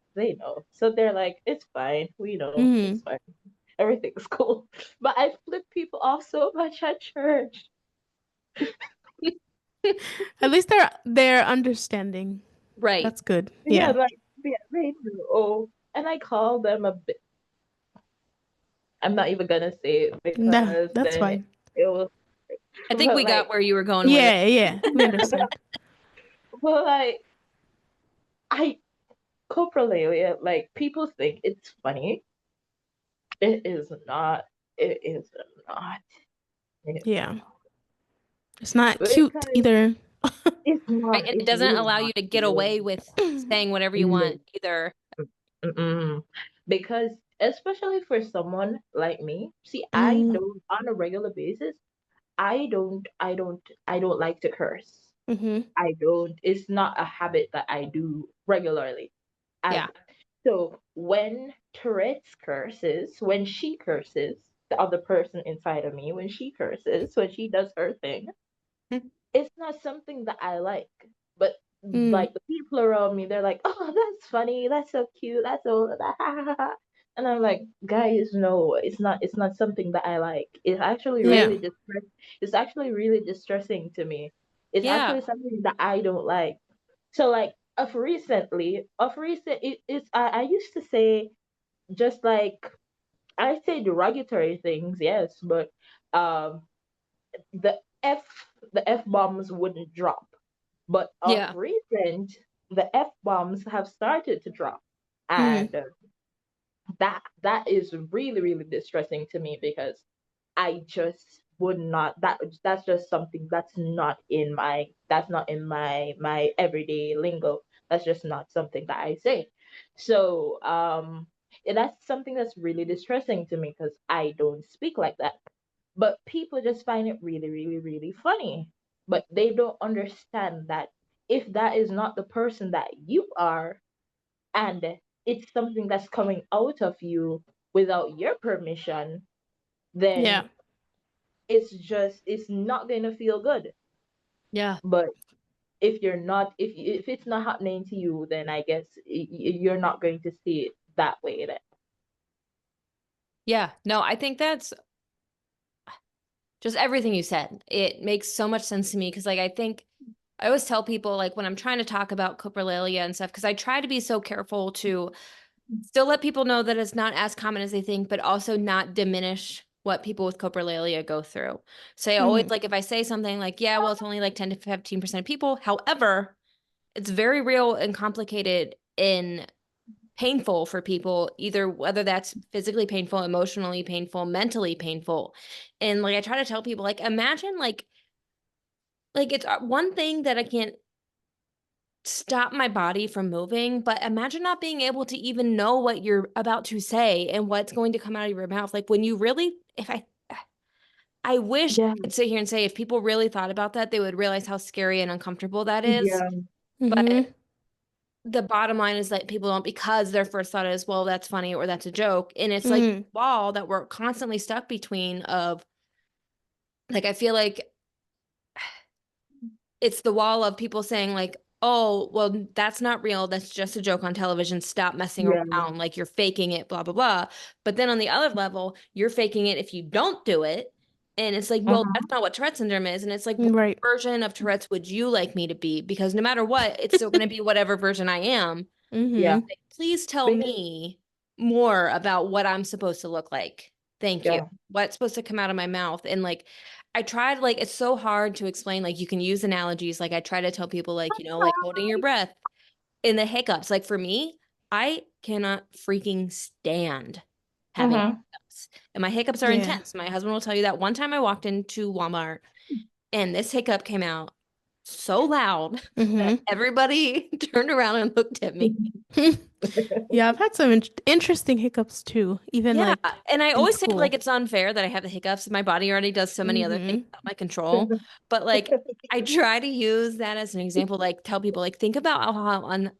So they're like, it's fine. We know it's Mm. fine. Everything's cool. But I flip people off so much at church. At least they're understanding. right. That's good. Yeah, Yeah. like they know. And I call them a bit. I'm not even gonna say it No, because that's then fine. it was. I think But we got like, where you were going with it. Yeah, yeah. We understand. but like, I coprolalia. Like people think it's funny. It is not. It is not. It's Yeah. It's not cute because either. it's Right? not. And it It's doesn't really allow not. you to get Really away with not. saying whatever you want No. either. Mm-mm. Because especially for someone like me, see, I Mm-hmm. don't on a regular basis. I don't like to curse. Mm-hmm. I don't. It's not a habit that I do regularly. Yeah. And so when Tourette's curses, when she curses, the other person inside of me, when she curses, when she does her thing, it's not something that I like. But Mm. like the people around me, they're like, "Oh, that's funny. That's so cute. That's so." And I'm like, guys, no, it's not. It's not something that I like. Right. It's actually really distressing to me. It's Yeah. actually something that I don't like. So like of recent, I used to say just like I say derogatory things, yes, but um, the F the F bombs wouldn't drop. But of Yeah. recent, the F bombs have started to drop, Mm. and that is really really distressing to me because I just would not that's just something that's not in my everyday lingo. That's just not something that I say. So and that's something that's really distressing to me because I don't speak like that. But people just find it really, really, really funny. But they don't understand that if that is not the person that you are, and it's something that's coming out of you without your permission, then Yeah. it's not going to feel good. Yeah. But if it's not happening to you, then I guess you're not going to see it that way then. Yeah. No, I think that's just everything you said. It makes so much sense to me because, like, I think I always tell people, like, when I'm trying to talk about coprolalia and stuff, because I try to be so careful to still let people know that it's not as common as they think, but also not diminish what people with coprolalia go through. So I always, Mm. like, if I say something like, yeah, well, it's only like 10 to 15% of people. However, it's very real and complicated and painful for people, either whether that's physically painful, emotionally painful, mentally painful. And like I try to tell people, like, imagine like it's one thing that I can't stop my body from moving, but imagine not being able to even know what you're about to say and what's going to come out of your mouth. Like when you really, if I wish Yeah, I could sit here and say if people really thought about that, they would realize how scary and uncomfortable that is. yeah, But Mm-hmm. the bottom line is that people don't, because their first thought is, well, that's funny or that's a joke. And it's like Mm. wall that we're constantly stuck between of like I feel like it's the wall of people saying like, oh, well, that's not real. That's just a joke on television. Stop messing yeah. around. Like you're faking it, blah, blah, blah. But then on the other level, you're faking it if you don't do it. And it's like, well, that's Mhm. not what Tourette syndrome is. And it's like, what Right. version of Tourette's would you like me to be? Because no matter what, it's still going to be whatever version I am. Yeah, Mm-hmm. Like, please tell because, me more about what I'm supposed to look like. Thank you. yeah. What's supposed to come out of my mouth? And like, I tried, like, it's so hard to explain. Like, you can use analogies. Like, I try to tell people, like, like holding your breath in the hiccups. Like, for me, I cannot freaking stand having Mhm. hiccups. And my hiccups are Yeah. intense. My husband will tell you that one time I walked into Walmart and this hiccup came out so loud that Mm-hmm. everybody turned around and looked at me. Yeah, I've had some interesting hiccups too, even Yeah. like And I in always say like school. it's unfair that I have the hiccups. My body already does so many other things Mm-hmm. out of my control. But like I try to use that as an example, like tell people like think about how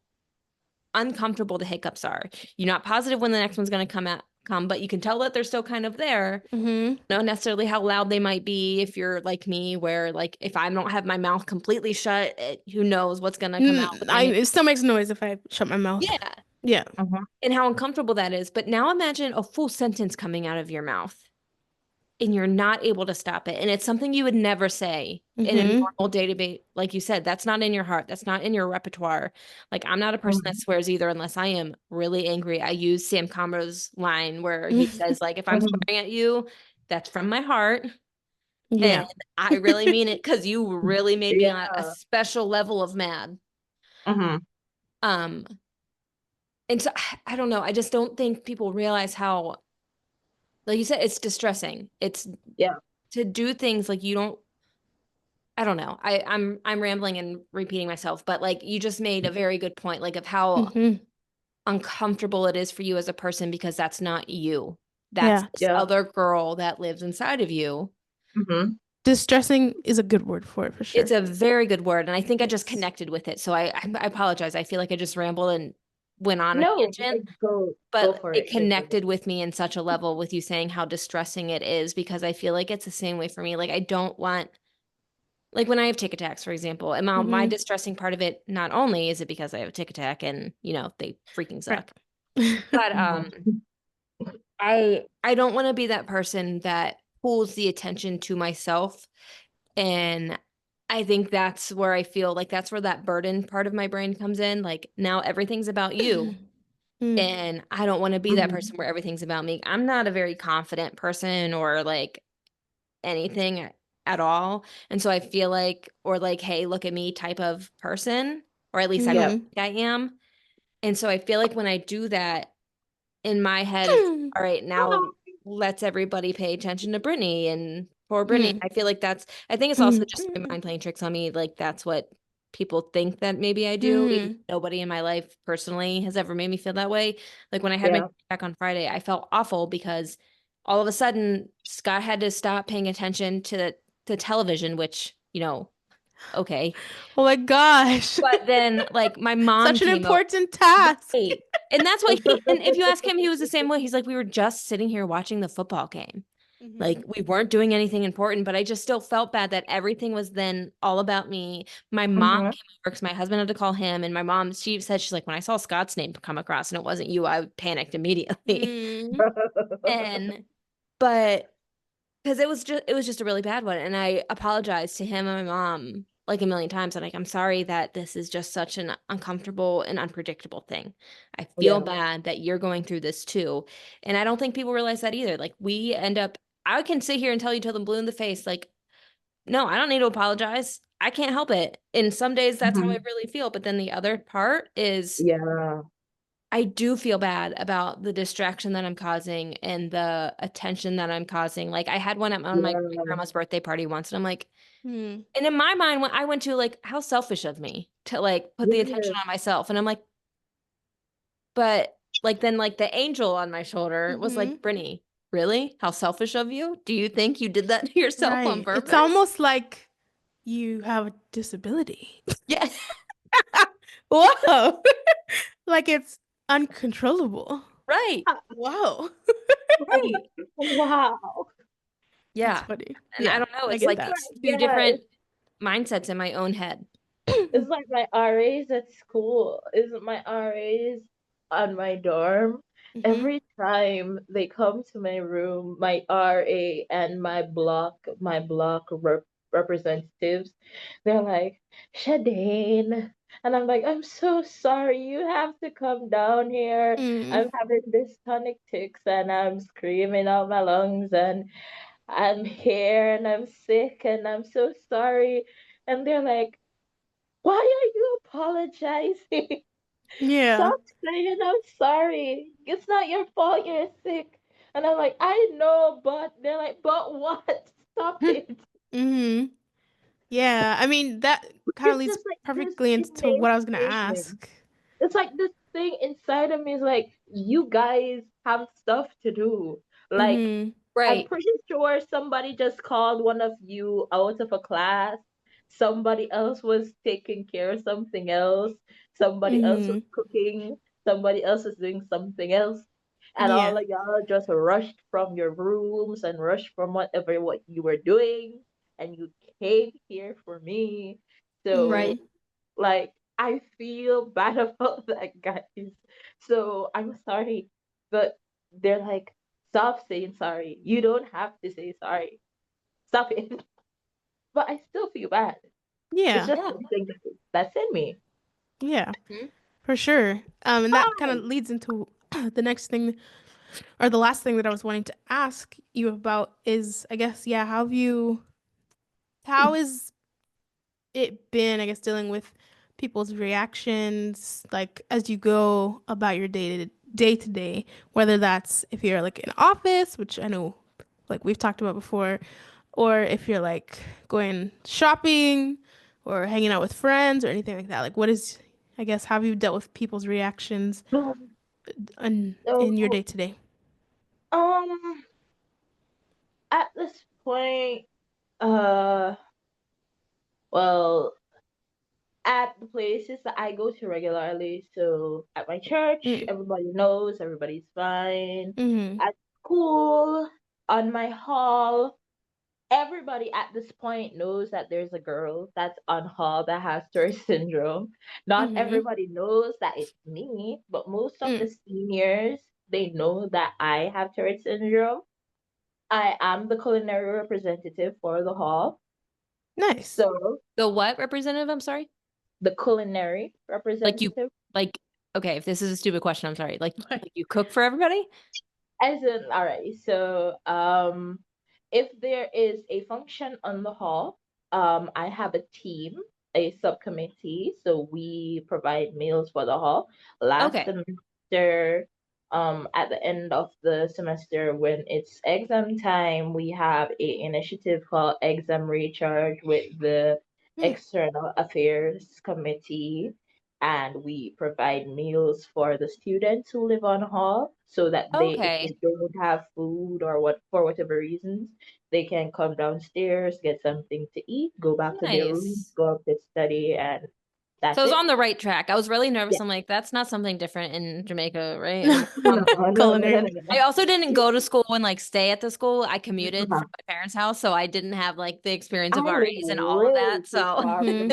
uncomfortable the hiccups are. You're not positive when the next one's gonna come, but you can tell that they're still kind of there. Mm-hmm. Not necessarily how loud they might be if you're like me, where like if I don't have my mouth completely shut, who knows what's gonna come out with my It still makes noise if I shut my mouth. yeah. Yeah. Mhm. And how uncomfortable that is. But now imagine a full sentence coming out of your mouth and you're not able to stop it. And it's something you would never say in a Mm-hmm. normal database. Like you said, that's not in your heart. That's not in your repertoire. Like I'm not a person that Mhm. swears either unless I am really angry. I use Sam Comro's line where he says, like, if I'm Mhm. swearing at you, that's from my heart. And Yeah. I really mean it because you really made me on a Yeah. special level of mad. Mhm. Um, and so I don't know. I just don't think people realize how, like you said, it's distressing. It's Yeah. to do things like you don't I don't know. I'm rambling and repeating myself, but like you just made a very good point, like of how Mm-hmm. uncomfortable it is for you as a person because that's not you. That's Yeah. this Yeah. other girl that lives inside of you. Mhm. Distressing is a good word for it for It's sure. a very good word, and I think I just Yes. connected with it. So I apologize. I feel like I just rambled and went on a No, tangent, go but for it it. Go for it. connected with me in such a level with you saying how distressing it is because I feel like it's the same way for me. Like I don't want like when I have tic tacs, for example, and my Mm-hmm. distressing part of it, not only is it because I have a tic tac and they freaking Right. suck, but Mhm. I don't want to be that person that pulls the attention to myself. And I think that's where I feel like that's where that burden part of my brain comes in. Like now everything's about you. And I don't want to be that person where everything's about me. I'm not a very confident person or like anything at all. And so I feel like, or like, hey, look at me type of person, or at least I don't Yeah. think I am. And so I feel like when I do that in my head, it's all right, now let's everybody pay attention to Brittany and poor Brittany. I feel like I think it's also just my mind playing tricks on me. Like that's what people think that maybe I do. Even though nobody in my life personally has ever made me feel that way. Like when I had my Yeah. back on Friday, I felt awful because all of a sudden Scott had to stop paying attention to the television, which, okay. Oh my gosh. But then like my mom Such an came over. important task. Right. And that's why and if you ask him, he was the same way. He's like, we were just sitting here watching the football game. Like we weren't doing anything important, but I just still felt bad that everything was then all about me. My mom came over because my husband had to call him, and my mom, she said, she's like, when I saw Scott's name come across and it wasn't you, I panicked immediately. And but because it was just a really bad one, and I apologized to him and my mom like a million times. I'm like, I'm sorry that this is just such an uncomfortable and unpredictable thing. I feel Yeah. bad that you're going through this too. And I don't think people realize that either. Like we end up, I can sit here and tell you till the blue in the face, like, no, I don't need to apologize. I can't help it. And some days that's how I really feel. But then the other part is Yeah. I do feel bad about the distraction that I'm causing and the attention that I'm causing. Like I had one at on my Yeah. grandma's birthday party once, and I'm like, Hmm. and in my mind, when I went to like, how selfish of me to like put the attention Yeah. on myself. And I'm like, but like then like the angel on my shoulder was like, Brittany, really? How selfish of you? Do you think you did that to yourself on Right. It's purpose? almost like you have a disability. Yeah. Whoa. Like it's uncontrollable. Right. Whoa. Right. Wow. That's Yeah. funny. And I Yeah, don't know, I it's get like that. these two Yeah. different mindsets in my own head. It's like my RAs at school. Isn't my RAs on my dorm? Every time they come to my room, my RA and my block representatives, they're like, Shadane. And I'm like, I'm so sorry. You have to come down here. Mm. I'm having this tonic tics and I'm screaming out my lungs and I'm here and I'm sick and I'm so sorry. And they're like, why are you apologizing? Yeah. Stop saying I'm sorry. It's not your fault you're sick. And I'm like, I know, but they're like, but what? Stop it. Hmm. Yeah. I mean, that kind of It's leads just like this perfectly into innate what I was gonna thing. ask. It's like this thing inside of me is like, you guys have stuff to do. Like, Hmm. I'm Right. pretty sure somebody just called one of you out of a class. Somebody else was taking care of something else. Somebody else was Hmm. cooking. Somebody else was doing something else. And all Yeah. of y'all just rushed from your rooms and rushed from what you were doing. And you came here for me. So, Hmm. Right. like, I feel bad about that, guys. So, I'm sorry. But they're like, stop saying sorry. You don't have to say sorry. Stop it. But I still feel bad. It's Yeah. just Yeah. something that's in me. Yeah. Mhm. For sure. And that kind Hi. of leads into the next thing, or the last thing that I was wanting to ask you about is, I guess, yeah, how is it been, I guess, dealing with people's reactions, like as you go about your to day, whether that's if you're like in office, which I know, like we've talked about before, or if you're like going shopping or hanging out with friends or anything like that. Like, I guess, how have you dealt with people's reactions in your So, day to day? um, at this point, uh, well, at the places that I go to regularly, so at my church, Mm. everybody knows, everybody's fine. Mm-hmm. At school, on my hall, everybody at this point knows that there's a girl that's on hall that has Tourette syndrome. Not Mm-hmm. everybody knows that it's me, but most of Mm. the seniors, they know that I have Tourette syndrome. I am the culinary representative for the hall. Nice. So The what representative? I'm sorry. the culinary Like you, representative, like Okay, if this is a stupid question, I'm sorry. Like you cook for everybody? As in, all right. So, if there is a function on the hall, I have a team, a subcommittee. So we provide meals for the hall. Last Okay. semester, at the end of the semester, when it's exam time, we have a initiative called Exam Recharge with the Mm. External Affairs Committee, and we provide meals for the students who live on hall so that if Okay. they don't have food or what for whatever reasons, they can come downstairs, get something to eat, go back to their room, Nice. go up to study, and So I that's was it. on the right track. I was really nervous. Yeah. I'm like, that's not something different in Jamaica, right? And No. I'm like, No, no, no, no, Culinary. no, I no. also didn't go to school and like stay at the school. I commuted Uh-huh. from my parents' house, so I didn't have like the experience I of live RAs and all of way that. too So far from Hmm.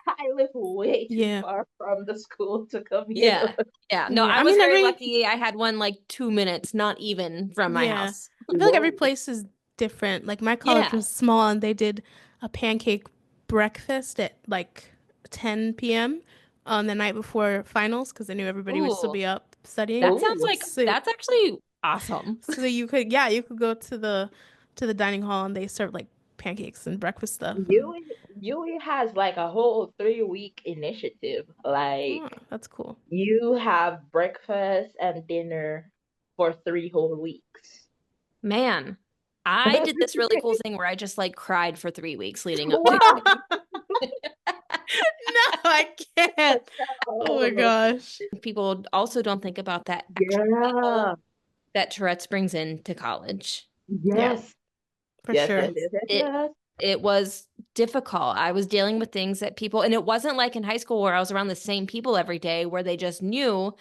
I live way too Yeah. far from the school to commute. yeah. Yeah. No, Yeah. I I was mean, very lucky. I had one like 2 minutes, not even from my yeah. house. I feel like every Whoa. place is different. Like my college Yeah. was small and they did a pancake breakfast at like 10 p.m. on the night before finals because they knew everybody would still Ooh, be up studying. that sounds Oh, like So that's actually awesome. so you could yeah, you could go to the dining hall and they serve like pancakes and breakfast stuff and Yui has like a whole 3 week initiative. oh, Like that's cool. you have breakfast and dinner for 3 whole weeks. Man, I did this really cool thing where I just like cried for 3 weeks leading up to Wow. No, I can't. Oh my gosh. people also don't think about that extra level Yeah. that Tourette's brings into college. Yeah, Yes. for Yes, sure. yes, yes, yes, It yes. it was difficult. I was dealing with things that people, and it wasn't like in high school where I was around the same people every day where they just knew.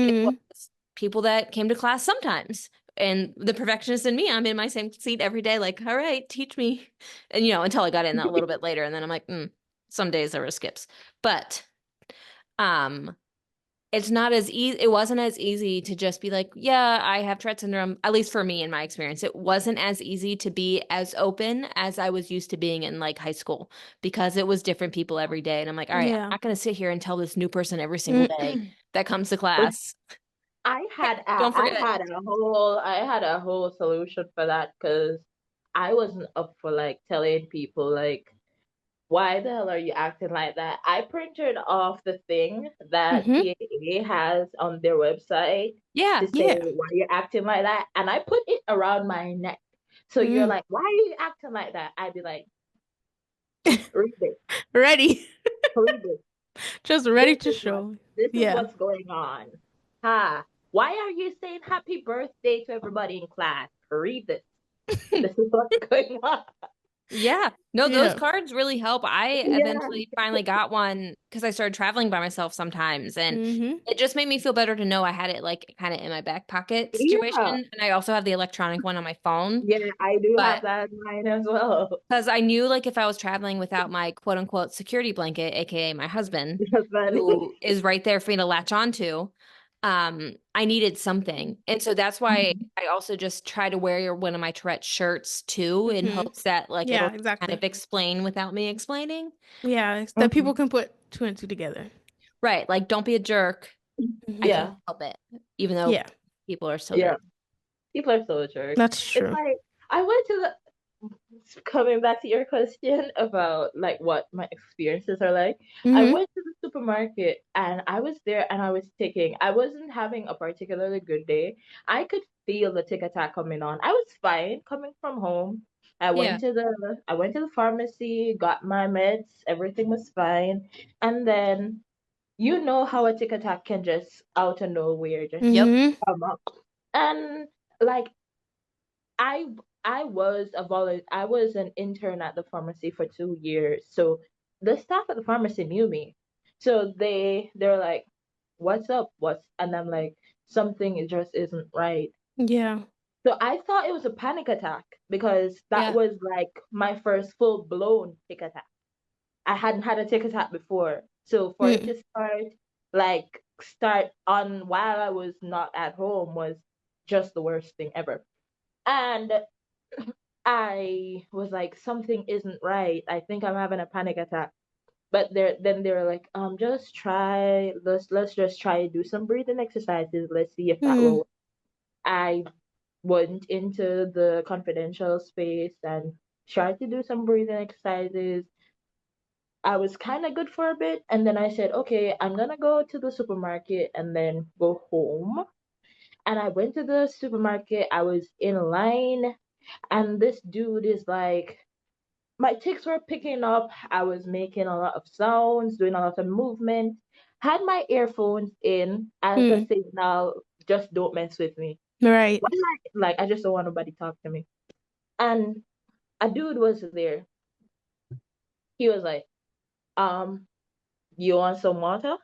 It Hmm. was people that came to class sometimes. And the perfectionist in me, I'm in my same seat every day, like, all right, teach me. And until I got in a little bit later, and then I'm like, some days there were skips. But um it's not as easy. It wasn't as easy to just be like, yeah, I have Tourette syndrome, at least for me in my experience. It wasn't as easy to be as open as I was used to being in like high school because it was different people every day. And I'm like, all right, I'm Yeah. not going to sit here and tell this new person every single day that comes to class. Hey, don't forget. I had a whole solution for that because I wasn't up for like telling people like why the hell are you acting like that? I printed off the thing that Mm-hmm. TAA has on their website Yeah. to say Yeah. why you're acting like that, and I put it around my neck. So you're Mm. like, why are you acting like that? I'd be like, read it, Ready. read it. Just This ready to is what show. this is Yeah. what's going on. Ha! Why are you saying happy birthday to everybody in class? Read this. This is what's going on. Yeah. No, those Yeah. cards really help. I Yeah. eventually finally got one because I started traveling by myself sometimes. And Mm-hmm. it just made me feel better to know I had it like kind of in my back pocket situation. Yeah. And I also have the electronic one on my phone. Yeah, I do have But that in mine as well. because I knew like if I was traveling without my quote unquote security blanket, aka my husband, Because then who is right there for me to latch onto, I needed something. And so that's why I also just try to wear one of my Tourette shirts too, in Mm-hmm. hopes that like Yeah, it'll kind exactly. of explain without me explaining. Yeah, it's that people Mhm. can put two and two together. Right. Like, don't be a jerk. I Hmm. can't Yeah, help it, even though Yeah, people are still yeah. jerks. People are so jerks. that's It's true. like I went to the coming back to your question about like what my experiences are like. I Hmm. went to the supermarket and I was there and I was ticking. I wasn't having a particularly good day. I could feel the tick attack coming on. I was fine coming from home. Yeah. I went to the pharmacy, got my meds, everything was fine. And then you know how a tick attack can just out of nowhere just Yep. Hmm. come up. And like I I was an intern at the pharmacy for 2 years. So the staff at the pharmacy knew me. So they're like, "What's up? What's?" And I'm like, "Something just isn't right." Yeah. So I thought it was a panic attack because that Yeah. was like my first full blown tick attack. I hadn't had a tick attack before. So for it Mm. to start on while I was not at home was just the worst thing ever. And I was like, something isn't right. I think I'm having a panic attack. But then they were like, just try, let's just try do some breathing exercises. Let's see if that will Mm, work. I went into the confidential space and tried to do some breathing exercises. I was kind of good for a bit, and then I said, okay, I'm gonna go to the supermarket and then go home. And I went to the supermarket. I was in line, and this dude is like, my tics were picking up. I was making a lot of sounds, doing a lot of movement. Had my earphones in as a mm, signal, just don't mess with me. right. Like, I just don't want nobody to talk to me. And a dude was there. He was like, you want some water?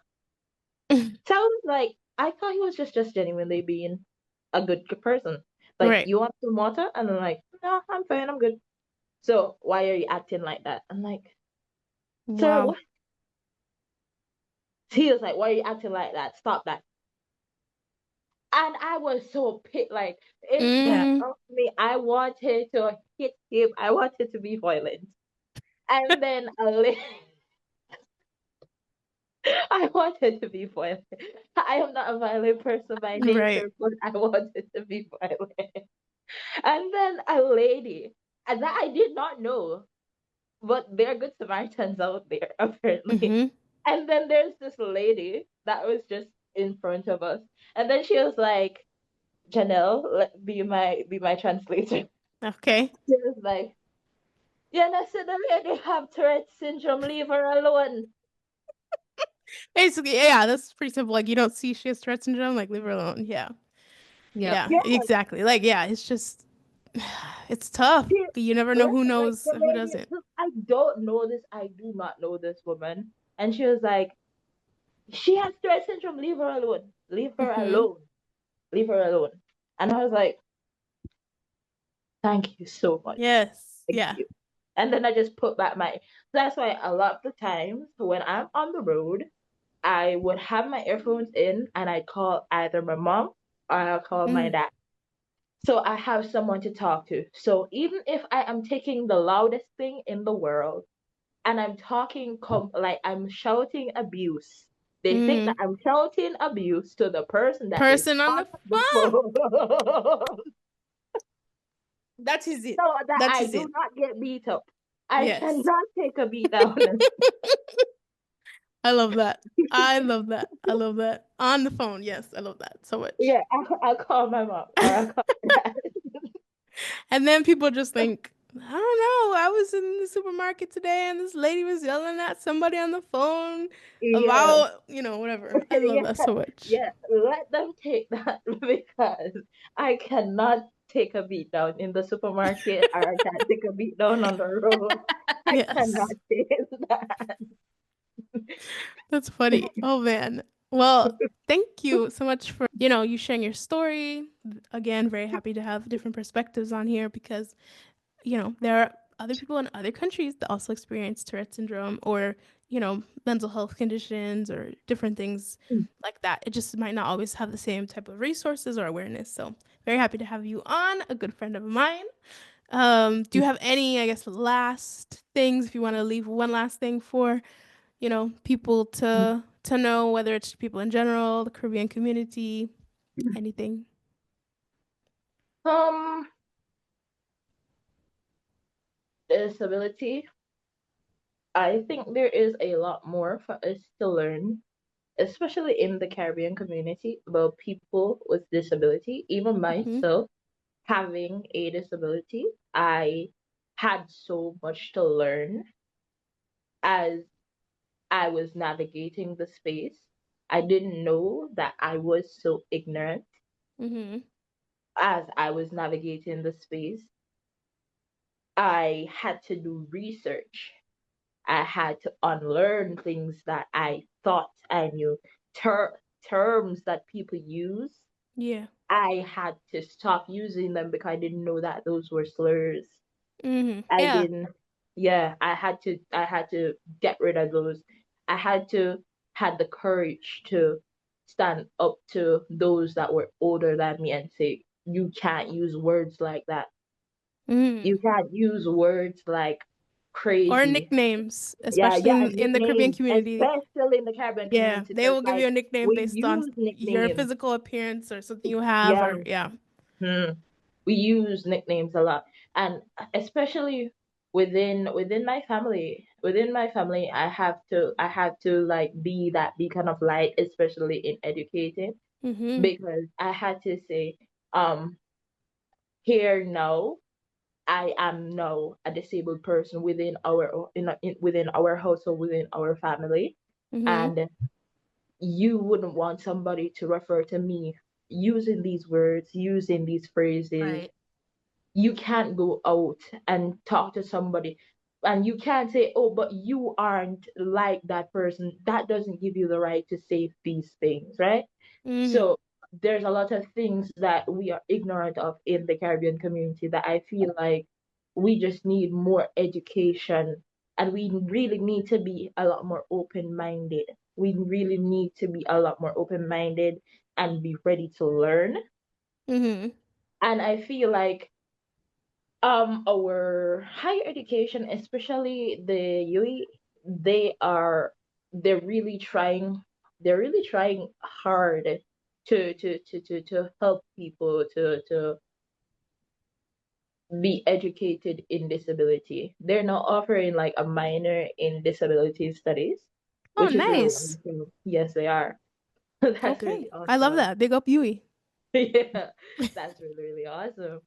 Sounds like I thought he was just genuinely being a good person. Like, Right. you want some water? And I'm like, no, I'm fine, I'm good. So why are you acting like that? I'm like, sir, Wow. what? He was like, why are you acting like that? Stop that. And I was so pissed, like in Yeah. front Mm, of me, I wanted to hit him. I wanted to be violent. And then I wanted to be violent. I am not a violent person by right. nature, but I wanted to be violent. And then a lady, and that I did not know, but there are good Samaritans out there, apparently. Mm-hmm. And then there's this lady that was just in front of us. And then she was like, Janelle, be my translator. Okay. She was like, Jenna said the lady have Tourette syndrome, leave her alone. Basically, yeah, that's pretty simple. Like, you don't see she has Tourette syndrome, like, leave her alone. Yeah. Yep. Yeah, Yeah, exactly. Like, yeah, it's just, it's tough. she, You never know who right, like knows, the who lady, doesn't. I don't know this, I do not know this woman. And she was like, she has Tourette syndrome, leave her alone. Leave her Mm-hmm. alone. Leave her alone. And I was like, thank you so much. Yes. Thank Yeah. you. And then I just put back my. That's why a lot of the times when I'm on the road, I would have my earphones in and I call either my mom or I'll call my Mm. dad. So I have someone to talk to. So even if I am taking the loudest thing in the world and I'm talking like I'm shouting abuse, they think that Mm. I'm shouting abuse to the person that is Person on on the the phone. phone. That is it. So that That I is do it. not get beat up. I Yes. cannot take a beat down. I love that. I love that. I love that. On the phone. Yes, I love that so much. Yeah, I'll call my mom or I'll call my dad. And then people just think, I don't know, I was in the supermarket today and this lady was yelling at somebody on the phone Yeah, about, whatever. I love yeah, that so much. yeah. Let them take that because I cannot take a beat down in the supermarket or I can't take a beat down on the road. I cannot Yes. take that. That's funny. Oh man. Well, thank you so much for, you sharing your story. Again, very happy to have different perspectives on here because, there are other people in other countries that also experience Tourette syndrome or, mental health conditions or different things like that. It just might not always have the same type of resources or awareness. So, very happy to have you on, a good friend of mine. Do you have any, I guess, last things if you want to leave one last thing for people to know, whether it's people in general, the Caribbean community, anything. Um, disability. I think there is a lot more for us to learn, especially in the Caribbean community, about people with disability. Even Hmm. myself having a disability, I had so much to learn as I was navigating the space. I didn't know that I was so ignorant Hmm. as I was navigating the space. I had to do research. I had to unlearn things that I thought I knew, terms that people use. Yeah. I had to stop using them because I didn't know that those were slurs. Hmm. I Yeah. didn't, yeah, I had to get rid of those. I had the courage to stand up to those that were older than me and say, you can't use words like that. Hmm. You can't use words like Or crazy. nicknames, Yeah, especially yeah, in the Caribbean nicknames, community. especially in the Caribbean Yeah, community, they because will give like you a nickname we based on use your nicknames. physical appearance or something you have, Yeah, or yeah. hmm, we use nicknames a lot, and especially within my family. Within my family, I had to like be that beacon of light, especially in educating, Mm-hmm. because I had to say, um, here now. I am now a disabled person within within our household, within our family, Mm-hmm. and you wouldn't want somebody to refer to me using these words, using these phrases. Right. You can't go out and talk to somebody, and you can't say, oh, but you aren't like that person. That doesn't give you the right to say these things, right? Mm-hmm. So there's a lot of things that we are ignorant of in the Caribbean community that I feel like we just need more education, and we really need to be a lot more open minded. We really need to be a lot more open minded and be ready to learn. Mm-hmm. And I feel like our higher education, especially the UE, they are they're really trying they're really trying hard to help people to be educated in disability. They're now offering like a minor in disability studies, Oh, which is really nice. wonderful. Yes, they are. That's Okay. really I love awesome. that. Big up Yui. Yeah, that's really awesome.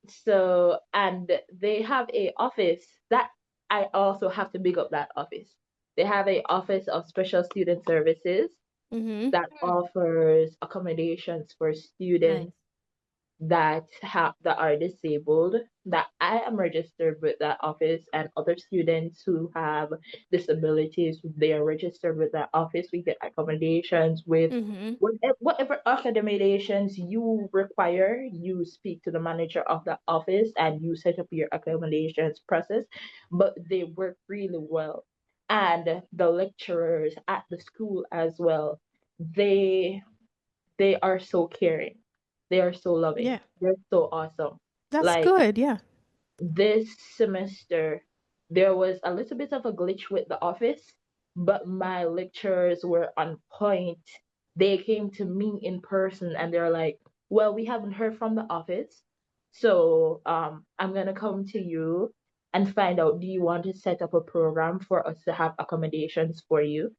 So and they have a office that I also have to big up that office. They have a office of special student services Mm-hmm. that Hmm. offers accommodations for Nice. students that are disabled, that I am registered with that office, and other students who have disabilities, they are registered with that office. We get accommodations with Mm-hmm. whatever accommodations you require. You speak to the manager of the office and you set up your accommodations process, but they work really well. And the lecturers at the school as well, they they are so caring. They are so loving. Yeah. They're so awesome. That's Like good. Yeah. this semester, there was a little bit of a glitch with the office, but my lecturers were on point. They came to me in person and they're like, well, we haven't heard from the office. So I'm gonna come to you and find out, do you want to set up a program for us to have accommodations for you?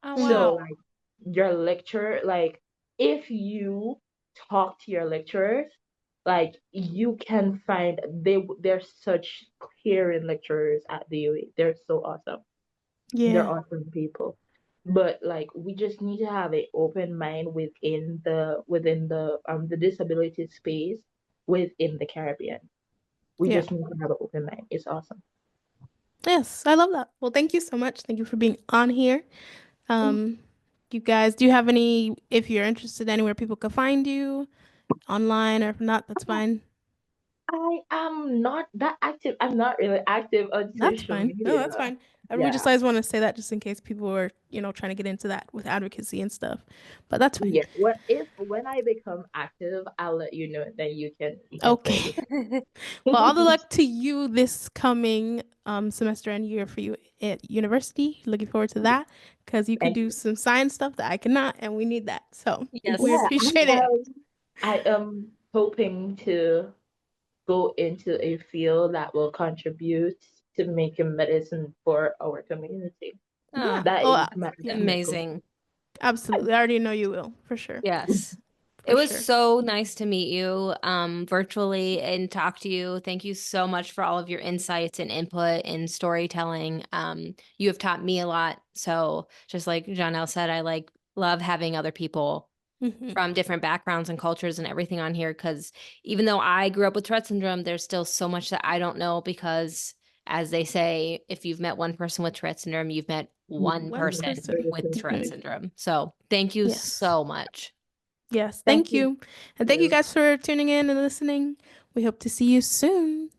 Oh, Mm-hmm. So wow. like your lecture, like if you talk to your lecturers, like you can find they're such caring lecturers at the UA. They're so awesome. They're Yeah. awesome people. But like we just need to have an open mind within the disability space within the Caribbean. We Yeah. just need to have an open mind. It's awesome. Yes. I love that. Well, thank you so much. Thank you for being on here. Um, you guys, do you have any, if you're interested anywhere people could find you online, or if not, that's fine. I am not that active. I'm not really active on That's social fine. No, that's media. fine. We just Yeah. always want to say that just in case people are, trying to get into that with advocacy and stuff. But that's fine. Yes. When I become active, I'll let you know. Then you can find Okay. Well, all the luck to you this coming semester and year for you at university. Looking forward to that because you could Thank do you. some science stuff that I cannot, and we need that. So we Yes. Yeah, appreciate it. I am hoping to go into a field that will contribute to making medicine for our community. Yeah. Oh, That Oh, is my yeah. ultimate goal. amazing. Absolutely. I already know you will, for sure. Yes. It For was sure. so nice to meet you virtually and talk to you. Thank you so much for all of your insights and input and storytelling. You have taught me a lot. So just like Janelle said, I like love having other people Hmm. from different backgrounds and cultures and everything on here because even though I grew up with Tourette syndrome, there's still so much that I don't know because as they say, if you've met one person with Tourette syndrome, you've met one One person person. with Tourette Hmm. syndrome. So thank you Yes. so much. Yes. Thank Thank you. you. And thank you guys for tuning in and listening. We hope to see you soon.